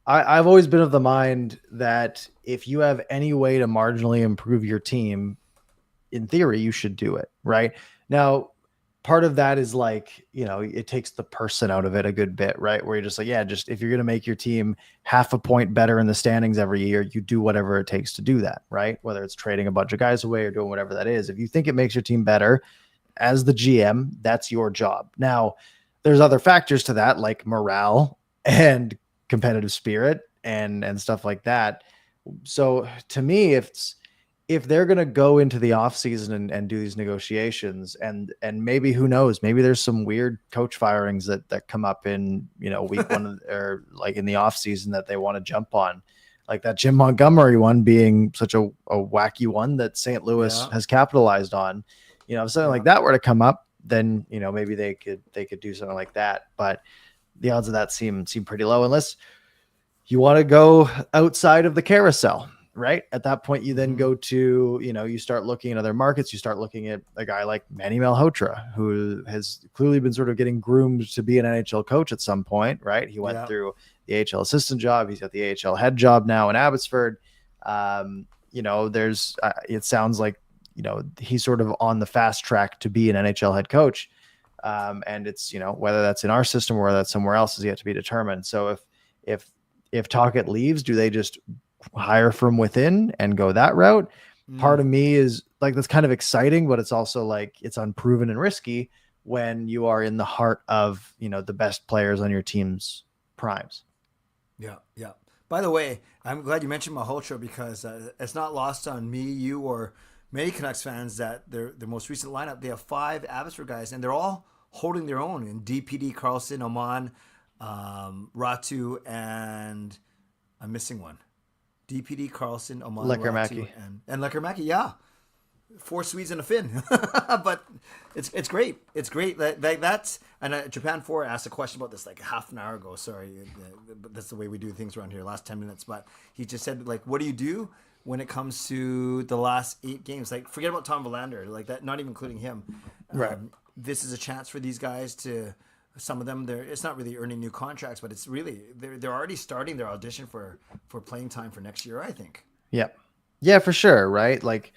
S1: I've always been of the mind that if you have any way to marginally improve your team, in theory, you should do it. Right now, part of that is like, it takes the person out of it a good bit, right? Where you're just like, yeah, just if you're going to make your team half a point better in the standings every year, you do whatever it takes to do that, right? Whether it's trading a bunch of guys away or doing whatever that is. If you think it makes your team better as the GM, that's your job. Now, there's other factors to that, like morale, and competitive spirit and stuff like that. So to me, if they're going to go into the off season and do these negotiations and maybe, who knows, maybe there's some weird coach firings that come up in, week one or like in the off season that they want to jump on, like that Jim Montgomery one being such a wacky one that St. Louis has capitalized on. If something like that were to come up, then, maybe they could do something like that. But the odds of that seem pretty low, unless you want to go outside of the carousel, right? At that point, you then go to, you start looking at other markets. You start looking at a guy like Manny Malhotra, who has clearly been sort of getting groomed to be an NHL coach at some point, right? He went through the AHL assistant job. He's got the AHL head job now in Abbotsford. There's, it sounds like, he's sort of on the fast track to be an NHL head coach. And it's, whether that's in our system or whether that's somewhere else is yet to be determined. So if Tocchet leaves, do they just hire from within and go that route? Part of me is like, that's kind of exciting, but it's also like, it's unproven and risky when you are in the heart of, the best players on your team's primes.
S2: Yeah. Yeah. By the way, I'm glad you mentioned Malhotra, because it's not lost on me, you, or many Canucks fans that their most recent lineup, they have 5 Abbotsford guys, and they're all holding their own in DPD, Carlson, Oman, Ratu, and I'm missing one. DPD, Carlson, Oman, Ratu, and Lekkerimäki. Yeah, 4 Swedes and a Finn. But it's great. It's great. That's and Japan 4 asked a question about this like half an hour ago. Sorry, but that's the way we do things around here. Last 10 minutes, but he just said, like, what do you do when it comes to the last 8 games? Like, forget about Tom Verlander, like that. Not even including him.
S1: Right.
S2: This is a chance for these guys to. Some of them, it's not really earning new contracts, but it's really they're already starting their audition for playing time for next year, I think.
S1: Yeah, for sure, right? Like,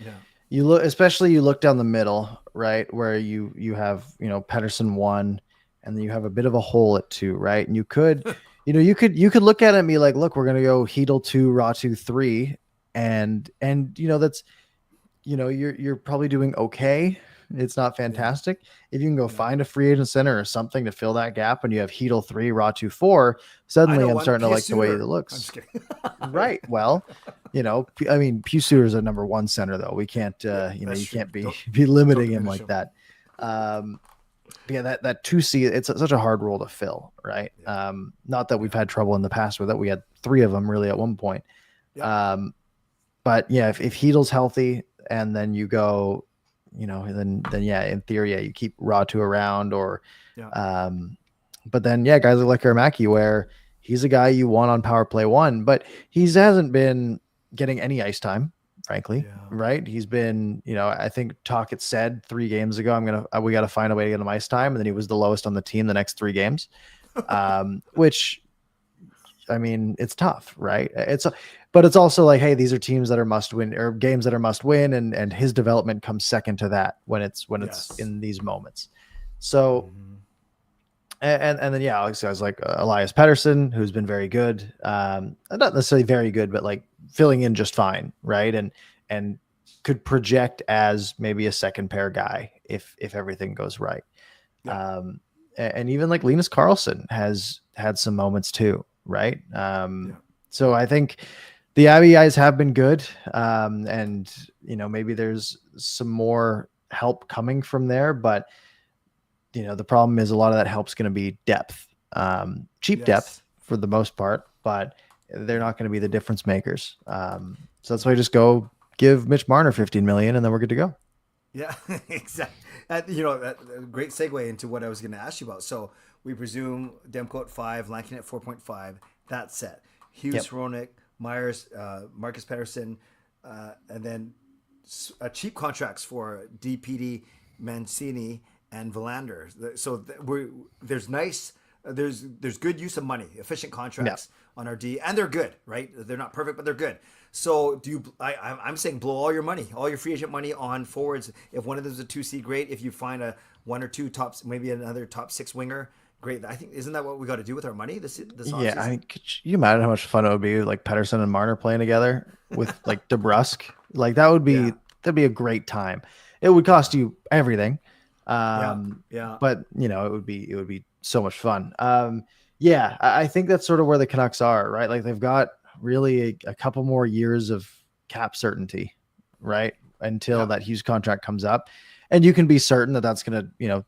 S1: you look down the middle, right, where you have Pettersson 1, and then you have a bit of a hole at 2, right? And you could you could look at it and be like, look, we're gonna go Hedel 2, Ratu 3, and that's you're probably doing okay. It's not fantastic. If you can go find a free agent center or something to fill that gap, and you have Hedel 3, Ratu 4, suddenly I'm starting to like the way it looks.
S2: I'm just kidding.
S1: Right. Well, I mean, Pusu is a number 1 center, though. We can't, you can't be limiting him like that. Yeah, that 2C, it's such a hard role to fill, right? Not that we've had trouble in the past with it. We had 3 of them really at one point. But yeah, if Hedel's healthy, and then you go, then yeah, in theory, you keep Ratu around, or, but then guys like Lekkerimäki, where he's a guy you want on power play 1, but he hasn't been getting any ice time, frankly, right? He's been, I think Tocchet said 3 games ago, we got to find a way to get him ice time, and then he was the lowest on the team the next 3 games, which, I mean, it's tough, right? But it's also like, hey, these are teams that are must win, or games that are must win, and his development comes second to that when it's in these moments. So, and then guys like Elias Pettersson, who's been very good, not necessarily very good, but like filling in just fine, right? And could project as maybe a second pair guy if everything goes right. And even like Linus Karlsson has had some moments too, right? So I think the Abbey guys have been good. And, maybe there's some more help coming from there, but, the problem is a lot of that help's going to be depth, cheap depth for the most part, but they're not going to be the difference makers. So that's why I just go give Mitch Marner $15 million, and then we're good to go.
S2: Yeah, exactly. Great segue into what I was going to ask you about. So we presume Demko at 5, Lankin at 4.5. That's set. Hughes, Hronek, Myers, Marcus Pettersson, and then cheap contracts for DPD, Mancini, and Verlander. So there's good use of money, efficient contracts on our D, and they're good, right? They're not perfect, but they're good. So I'm saying blow all your money, all your free agent money on forwards. If one of them is a 2C, great. If you find a 1 or 2 tops, maybe another top 6 winger, great. I think, isn't that what we got to do with our money this offseason?
S1: I mean, could you imagine how much fun it would be, like Pettersson and Marner playing together with like DeBrusque? Like that'd be a great time. It would cost you everything. But it would be so much fun. Yeah, I think that's sort of where the Canucks are, right? Like they've got really a couple more years of cap certainty, right? Until
S2: Yeah.
S1: that Hughes contract comes up, and you can be certain that that's going to,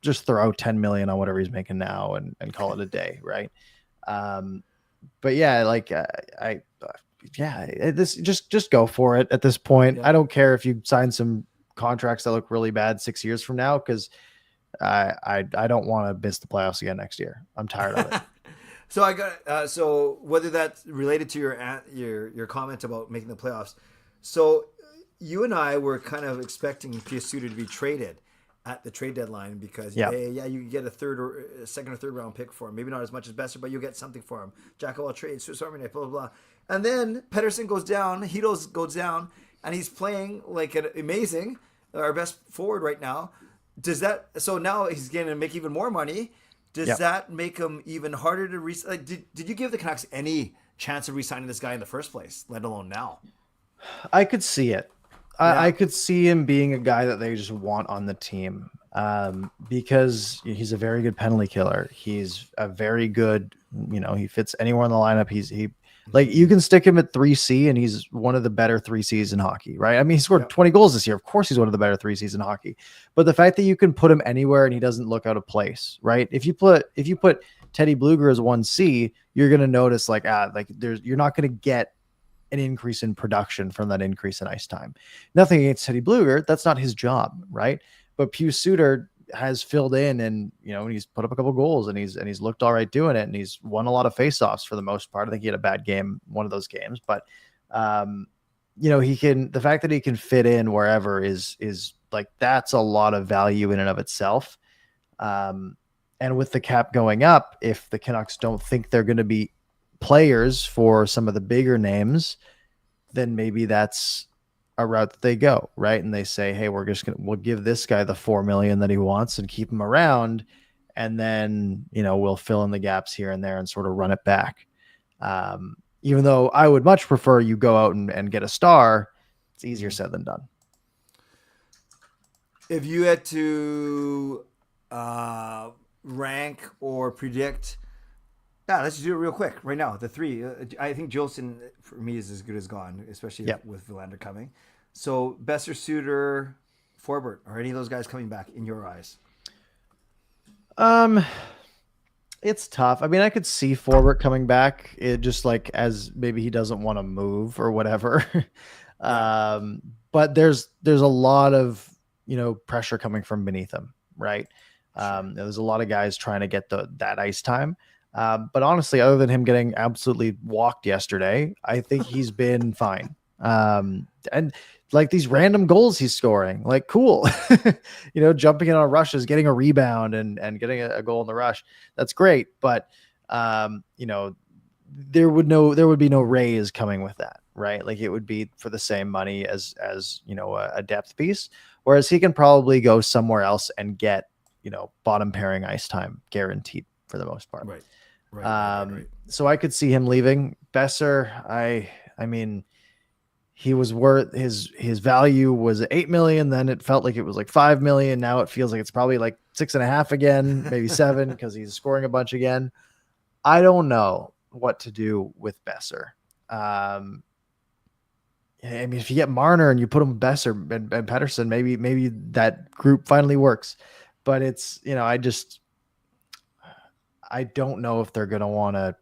S1: just throw out 10 million on whatever he's making now and call it a day, right? Um, but yeah, like this just go for it at this point.
S2: Yeah.
S1: I don't care if you sign some contracts that look really bad 6 years from now because I don't want to miss the playoffs again next year. I'm tired of it.
S2: So I got so whether that's related to your comment about making the playoffs. So you and I were kind of expecting Pius Suter to be traded at the trade deadline because
S1: Yeah.
S2: you get a second or third round pick for him. Maybe not as much as Besser, but you'll get something for him. Jack of all trades, Swiss Army knife, blah blah blah. And then Pedersen goes down, Hedos goes down, and he's playing like an amazing, our best forward right now. Does that so now he's going to make even more money? Does that make him even harder to like, did you give the Canucks any chance of re-signing this guy in the first place, let alone now?
S1: I could see it. I could see him being a guy that they just want on the team because he's a very good penalty killer. He's a very good, he fits anywhere in the lineup. He like you can stick him at 3C and he's one of the better 3Cs in hockey, right? I mean, he scored 20 goals this year. Of course, he's one of the better 3Cs in hockey. But the fact that you can put him anywhere and he doesn't look out of place, right? If you put Teddy Bluger as 1C, you're going to notice you're not going to get an increase in production from that increase in ice time. Nothing against Teddy Bluger. That's not his job, right? But Pius Suter has filled in and, he's put up a couple goals and he's looked all right doing it. And he's won a lot of faceoffs for the most part. I think he had a bad game, one of those games, but the fact that he can fit in wherever is like, that's a lot of value in and of itself. And with the cap going up, if the Canucks don't think they're going to be players for some of the bigger names, then maybe that's a route that they go, right? And they say, hey, we'll give this guy the $4 million that he wants and keep him around. And then, we'll fill in the gaps here and there and sort of run it back. Even though I would much prefer you go out and get a star, it's easier said than done.
S2: If you had to rank or predict, let's just do it real quick right now. The three, I think Jolson for me is as good as gone, especially with Villander coming. So Besser, Suter, Forbert, are any of those guys coming back in your eyes?
S1: It's tough. I mean, I could see Forbert coming back. It just like as maybe he doesn't want to move or whatever. But there's a lot of pressure coming from beneath him, right? There's a lot of guys trying to get that ice time. But honestly, other than him getting absolutely walked yesterday, I think he's been fine. And like these random goals he's scoring, like cool, jumping in on rushes, getting a rebound and getting a goal in the rush. That's great. But, there would be no raise coming with that, right? Like it would be for the same money as a depth piece, whereas he can probably go somewhere else and get, bottom pairing ice time guaranteed for the most part.
S2: Right.
S1: So I could see him leaving. Besser, I mean, he was worth his value was 8 million. Then it felt like it was like 5 million. Now it feels like it's probably like 6.5 again, maybe 7 because he's scoring a bunch again. I don't know what to do with Besser. I mean, if you get Marner and you put him with Besser and Pedersen, maybe that group finally works. But it's I don't know if they're going to want to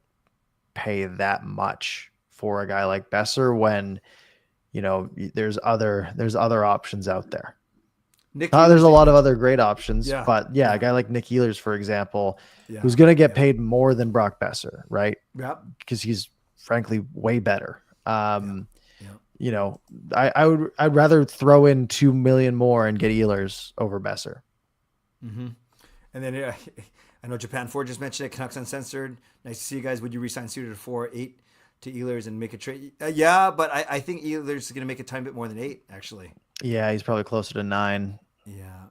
S1: pay that much for a guy like Besser when, there's other options out there. There's a lot of other great options, but a guy like Nick Ehlers, for example, who's going to get paid more than Brock Besser, right? Yeah. Because he's frankly way better. I'd rather throw in 2 million more and get Ehlers over Besser.
S2: Mm-hmm. And then I know Japan 4 just mentioned it. Canucks Uncensored. Nice to see you guys. Would you re-sign Suter to 4, 8 to Ehlers and make a trade? But I think Ehlers is going to make a tiny bit more than 8, actually.
S1: Yeah, he's probably closer to 9.
S2: Yeah.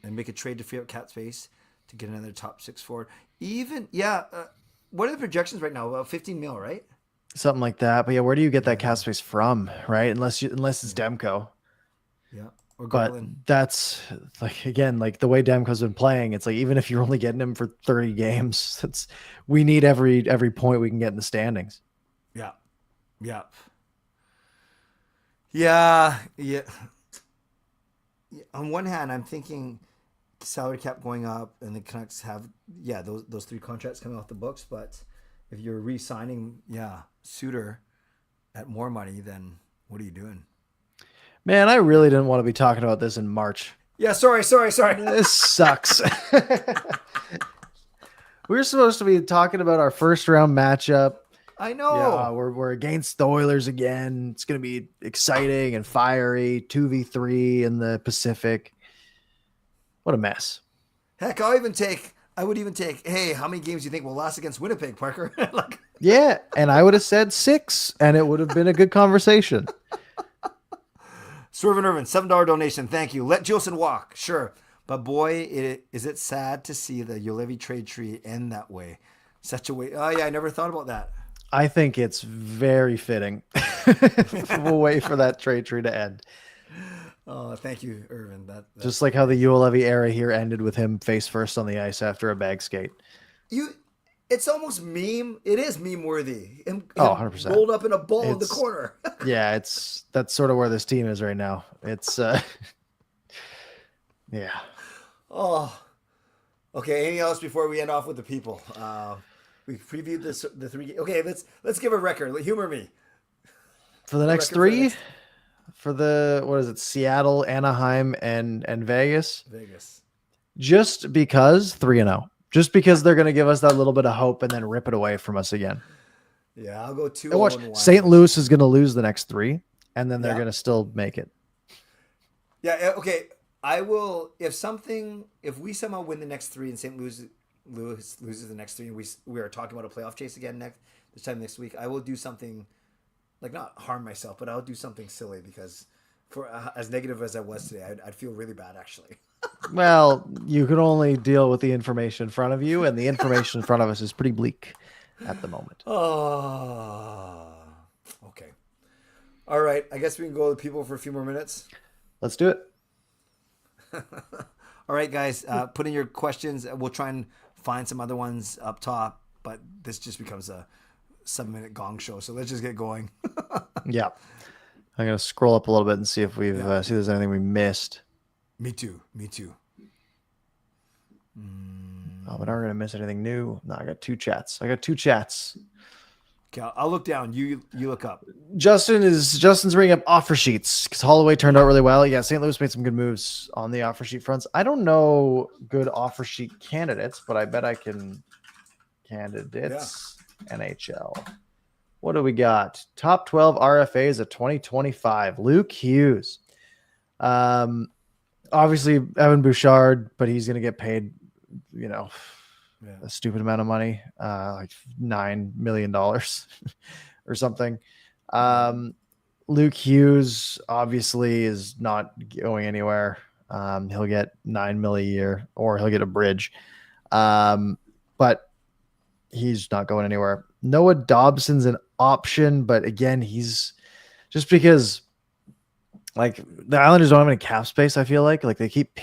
S2: And make a trade to free up cap space to get another top 6 forward. What are the projections right now? About 15 mil, right?
S1: Something like that. But where do you get that cap space from, right? Unless it's Demko.
S2: Yeah. Or
S1: But
S2: Garland.
S1: that's like, again, like the way Demko's been playing, it's like, even if you're only getting him for 30 games, we need every point we can get in the standings.
S2: Yeah. Yeah. Yeah. Yeah. On one hand, I'm thinking salary cap going up and the Canucks have, those 3 contracts coming off the books. But if you're re-signing, Suter at more money, then what are you doing?
S1: Man, I really didn't want to be talking about this in March.
S2: Yeah, sorry.
S1: This sucks. We were supposed to be talking about our first round matchup.
S2: I know.
S1: Yeah, we're against the Oilers again. It's going to be exciting and fiery. 2v3 in the Pacific. What a mess.
S2: Heck, I would even take, hey, how many games do you think will last against Winnipeg, Parker? Like,
S1: Yeah, and I would have said 6, and it would have been a good conversation.
S2: Swerve and Irvin, $7 donation. Thank you. Let Jilson walk. Sure. But boy, is it sad to see the Ulevi trade tree end that way. Such a way. Oh, yeah, I never thought about that.
S1: I think it's very fitting. We'll wait for that trade tree to end.
S2: Oh, thank you, Irvin.
S1: Just like how the Ulevi era here ended with him face first on the ice after a bag skate.
S2: It's almost meme. It is meme worthy. Him
S1: 100%.
S2: Rolled up in a ball in the corner.
S1: Yeah, that's sort of where this team is right now. It's yeah.
S2: Oh, okay. Anything else before we end off with the people? We previewed the 3. Okay, let's give a record. Humor me.
S1: For the next 3, for the, what is it? Seattle, Anaheim, and Vegas. Just because 3-0. Just because they're going to give us that little bit of hope and then rip it away from us again.
S2: Yeah, I'll go 2-1.
S1: And watch, St. Louis is going to lose the next 3, and then they're going to still make it.
S2: Yeah, okay. I will, if we somehow win the next 3 and St. Louis loses the next 3, and we are talking about a playoff chase again this time next week, I will do something, like, not harm myself, but I'll do something silly, because for as negative as I was today, I'd feel really bad, actually.
S1: Well, you can only deal with the information in front of you, and the information in front of us is pretty bleak at the moment.
S2: Oh, okay. All right. I guess we can go to people for a few more minutes.
S1: Let's do it.
S2: All right, guys. Put in your questions. We'll try and find some other ones up top, but this just becomes a 7-minute gong show. So let's just get going.
S1: Yeah. I'm going to scroll up a little bit and see if see if there's anything we missed.
S2: Me too.
S1: Oh, but aren't going to miss anything new. No, I got 2 chats.
S2: Okay, I'll look down. You look up.
S1: Justin's bringing up offer sheets because Holloway turned out really well. Yeah, St. Louis made some good moves on the offer sheet fronts. I don't know good offer sheet candidates, but I bet I can. NHL. What do we got? Top 12 RFAs of 2025. Luke Hughes. Obviously Evan Bouchard, but he's going to get paid, a stupid amount of money, like $9 million or something. Luke Hughes obviously is not going anywhere. He'll get $9 million a year, or he'll get a bridge. But he's not going anywhere. Noah Dobson's an option, but again, he's just because, like, the Islanders don't have any cap space. I feel like they keep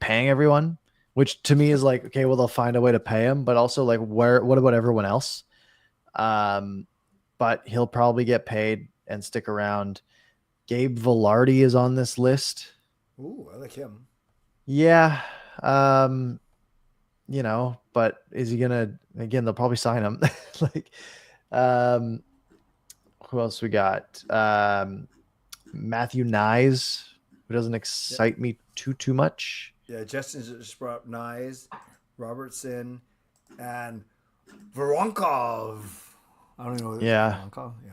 S1: paying everyone, which to me is like, okay, well, they'll find a way to pay him, but also like, what about everyone else? But he'll probably get paid and stick around. Gabe Velarde is on this list.
S2: Ooh, I like him.
S1: Yeah. But is he gonna, again, they'll probably sign him. Like, who else we got? Matthew Nyes, who doesn't excite me too much.
S2: Yeah, Justin just brought up Nyes, Robertson, and Voronkov. I don't know.
S1: Yeah.
S2: Voronkov? Yeah.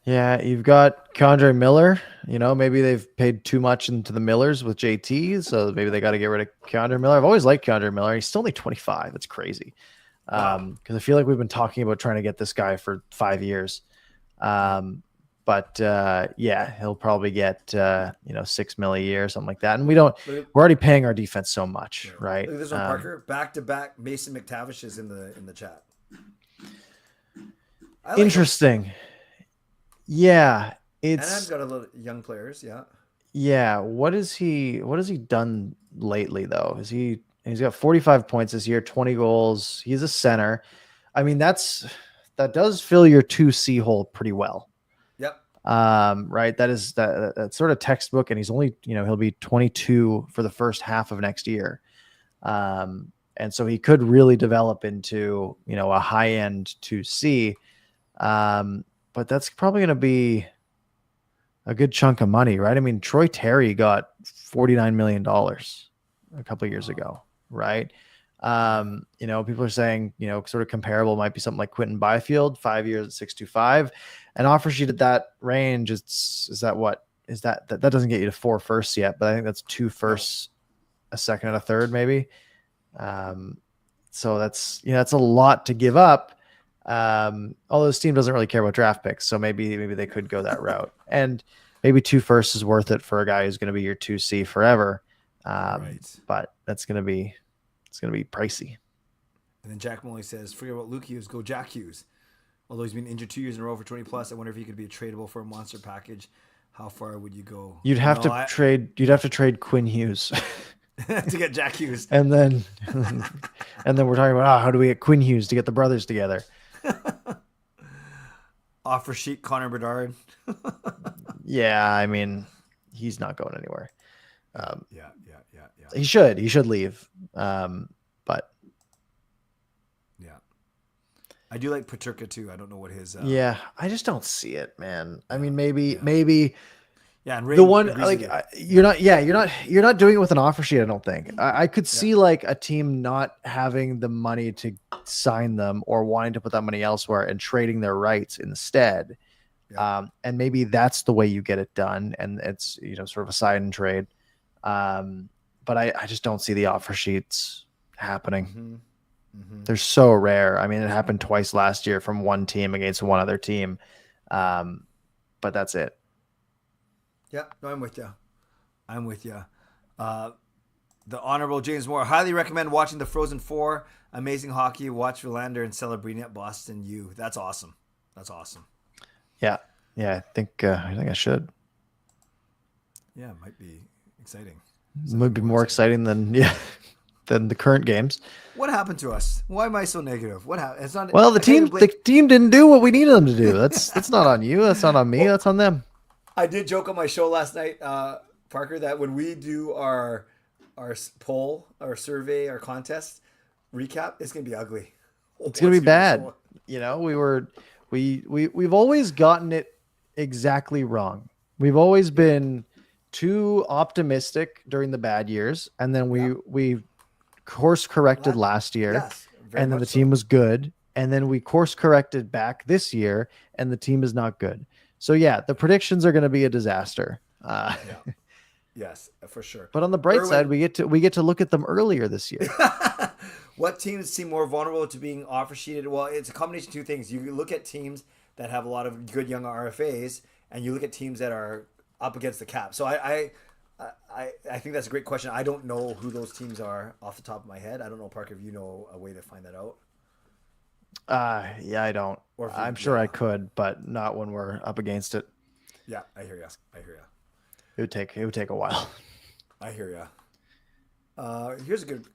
S1: Yeah, you've got Condre Miller. Maybe they've paid too much into the Millers with JT, so maybe they got to get rid of Condre Miller. I've always liked Condre Miller. He's still only 25. It's crazy. Because I feel like we've been talking about trying to get this guy for 5 years. But he'll probably get $6 million a year or something like that. And we're already paying our defense so much, right?
S2: Look at this one, Parker. Back-to-back Mason McTavish is in the chat.
S1: Interesting. Yeah,
S2: and I've got a little young players.
S1: Yeah, what has he done lately though? He's got 45 points this year, 20 goals. He's a center. I mean, that does fill your 2C hole pretty well.
S2: Yep.
S1: Right. That's sort of textbook, and he's only, he'll be 22 for the first half of next year. And so he could really develop into, a high end 2C. But that's probably going to be a good chunk of money, right? I mean, Troy Terry got $49 million a couple of years ago, right? People are saying, sort of comparable might be something like Quentin Byfield, 5 years at 625. An offer sheet at that range, that doesn't get you to 4 firsts yet, but I think that's 2 firsts, a second and a third, maybe. So that's a lot to give up. Although this team doesn't really care about draft picks, so maybe they could go that route, and maybe 2 firsts is worth it for a guy who's going to be your 2C forever.
S2: Right.
S1: But it's going to be pricey.
S2: And then Jack Molly says, forget about Luke Hughes, go Jack Hughes. Although he's been injured 2 years in a row for 20 plus, I wonder if he could be tradable for a monster package. How far would you go?
S1: You'd have to trade Quinn Hughes
S2: to get Jack Hughes.
S1: and then we're talking about how do we get Quinn Hughes to get the brothers together?
S2: Offer sheet Connor Bedard.
S1: Yeah, I mean, he's not going anywhere.
S2: Yeah.
S1: He should leave. But
S2: yeah, I do like Paterka too. I don't know what his.
S1: Yeah, I just don't see it, man. I mean, maybe.
S2: Yeah, and
S1: the one like you're not doing it with an offer sheet. I don't think I could see like a team not having the money to sign them or wanting to put that money elsewhere and trading their rights instead.
S2: Yeah.
S1: And maybe that's the way you get it done, and it's sort of a sign and trade. But I just don't see the offer sheets happening.
S2: Mm-hmm.
S1: They're so rare. I mean, it happened twice last year from one team against one other team, but that's it.
S2: Yeah, no, I'm with you. The Honorable James Moore, highly recommend watching the Frozen Four. Amazing hockey. Watch Verlander and Celebrini at Boston U. That's awesome.
S1: Yeah. I think I should.
S2: Yeah, it might be exciting.
S1: It might be more exciting than the current games.
S2: What happened to us? Why am I so negative? What happened? It's not.
S1: Well, the team didn't do what we needed them to do. That's not on you. That's not on me. That's on them.
S2: I did joke on my show last night, Parker, that when we do our poll, our survey, our contest recap, it's gonna be ugly.
S1: It's gonna be bad. We've always gotten it exactly wrong. We've always been too optimistic during the bad years, and then we course corrected last year, and then the team was good, and then we course corrected back this year, and the team is not good. So yeah, the predictions are going to be a disaster.
S2: Yes, for sure.
S1: But on the bright side, we get to look at them earlier this year.
S2: What teams seem more vulnerable to being offer sheeted? Well, it's a combination of two things. You look at teams that have a lot of good young RFAs, and you look at teams that are up against the cap. So I think that's a great question. I don't know who those teams are off the top of my head. I don't know, Parker, if you know a way to find that out.
S1: Yeah, I don't. I'm sure I could, but not when we're up against it.
S2: Yeah, I hear you.
S1: It would take a while.
S2: I hear you. Here's a good.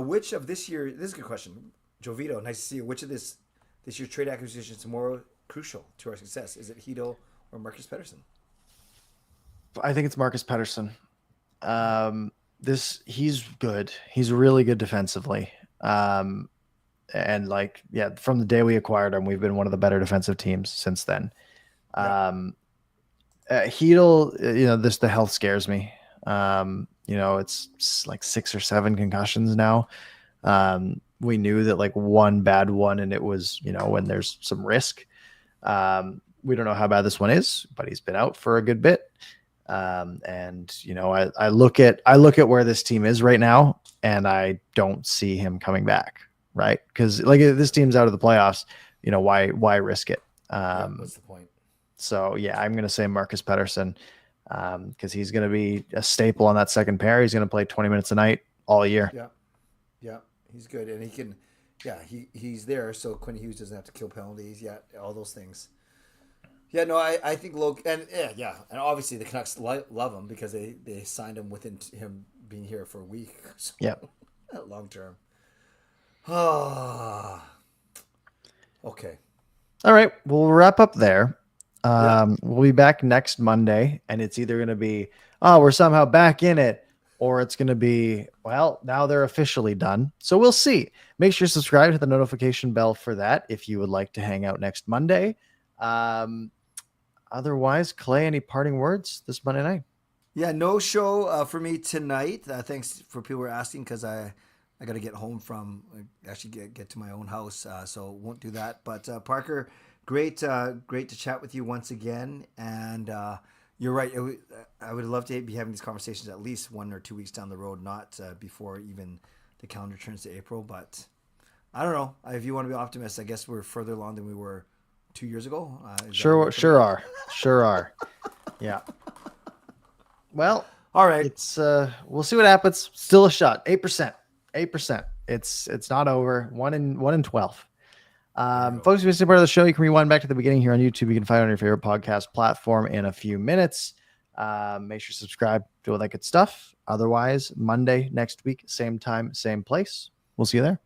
S2: Which of this year? This is a good question. Jovito, nice to see you. Which of this year's trade acquisitions is more crucial to our success? Is it Hito or Marcus Pettersson?
S1: I think it's Marcus Pettersson. He's good. He's really good defensively. And from the day we acquired him, we've been one of the better defensive teams since then. Heedle, the health scares me. It's like 6 or 7 concussions now. We knew that like one bad one, and it was, when there's some risk. We don't know how bad this one is, but he's been out for a good bit. I look at where this team is right now, and I don't see him coming back. Right. Cause like this team's out of the playoffs, why risk it?
S2: What's the point?
S1: So yeah, I'm going to say Marcus Pettersson, cause he's going to be a staple on that second pair. He's going to play 20 minutes a night all year.
S2: Yeah. He's good. And he can, he's there. So Quinn Hughes doesn't have to kill penalties. Yeah. All those things. Yeah, no, I think Logan, and and obviously the Canucks love him because they signed him within him being here for a week, so
S1: Yeah.
S2: long term. Ah, okay.
S1: All right. We'll wrap up there.
S2: Yeah.
S1: We'll be back next Monday, and it's either going to be, oh, we're somehow back in it, or it's going to be, well, now they're officially done. So we'll see. Make sure to subscribe to the notification bell for that if you would like to hang out next Monday. Otherwise, Clay, any parting words this Monday night?
S2: Yeah, no show for me tonight. Thanks for people who are asking because I got to get home from actually get to my own house, so won't do that. But Parker, great to chat with you once again. And you're right. I would love to be having these conversations at least 1 or 2 weeks down the road, not before even the calendar turns to April. But I don't know. If you want to be optimist, I guess we're further along than we were 2 years ago.
S1: Sure are. Yeah. Well,
S2: all right.
S1: It's we'll see what happens. Still a shot. 8%. 8%. It's not over. 1 in 12. Folks, if you missed a part of the show, you can rewind back to the beginning here on YouTube. You can find it on your favorite podcast platform in a few minutes. Make sure to subscribe, do all that good stuff. Otherwise, Monday next week, same time, same place. We'll see you there.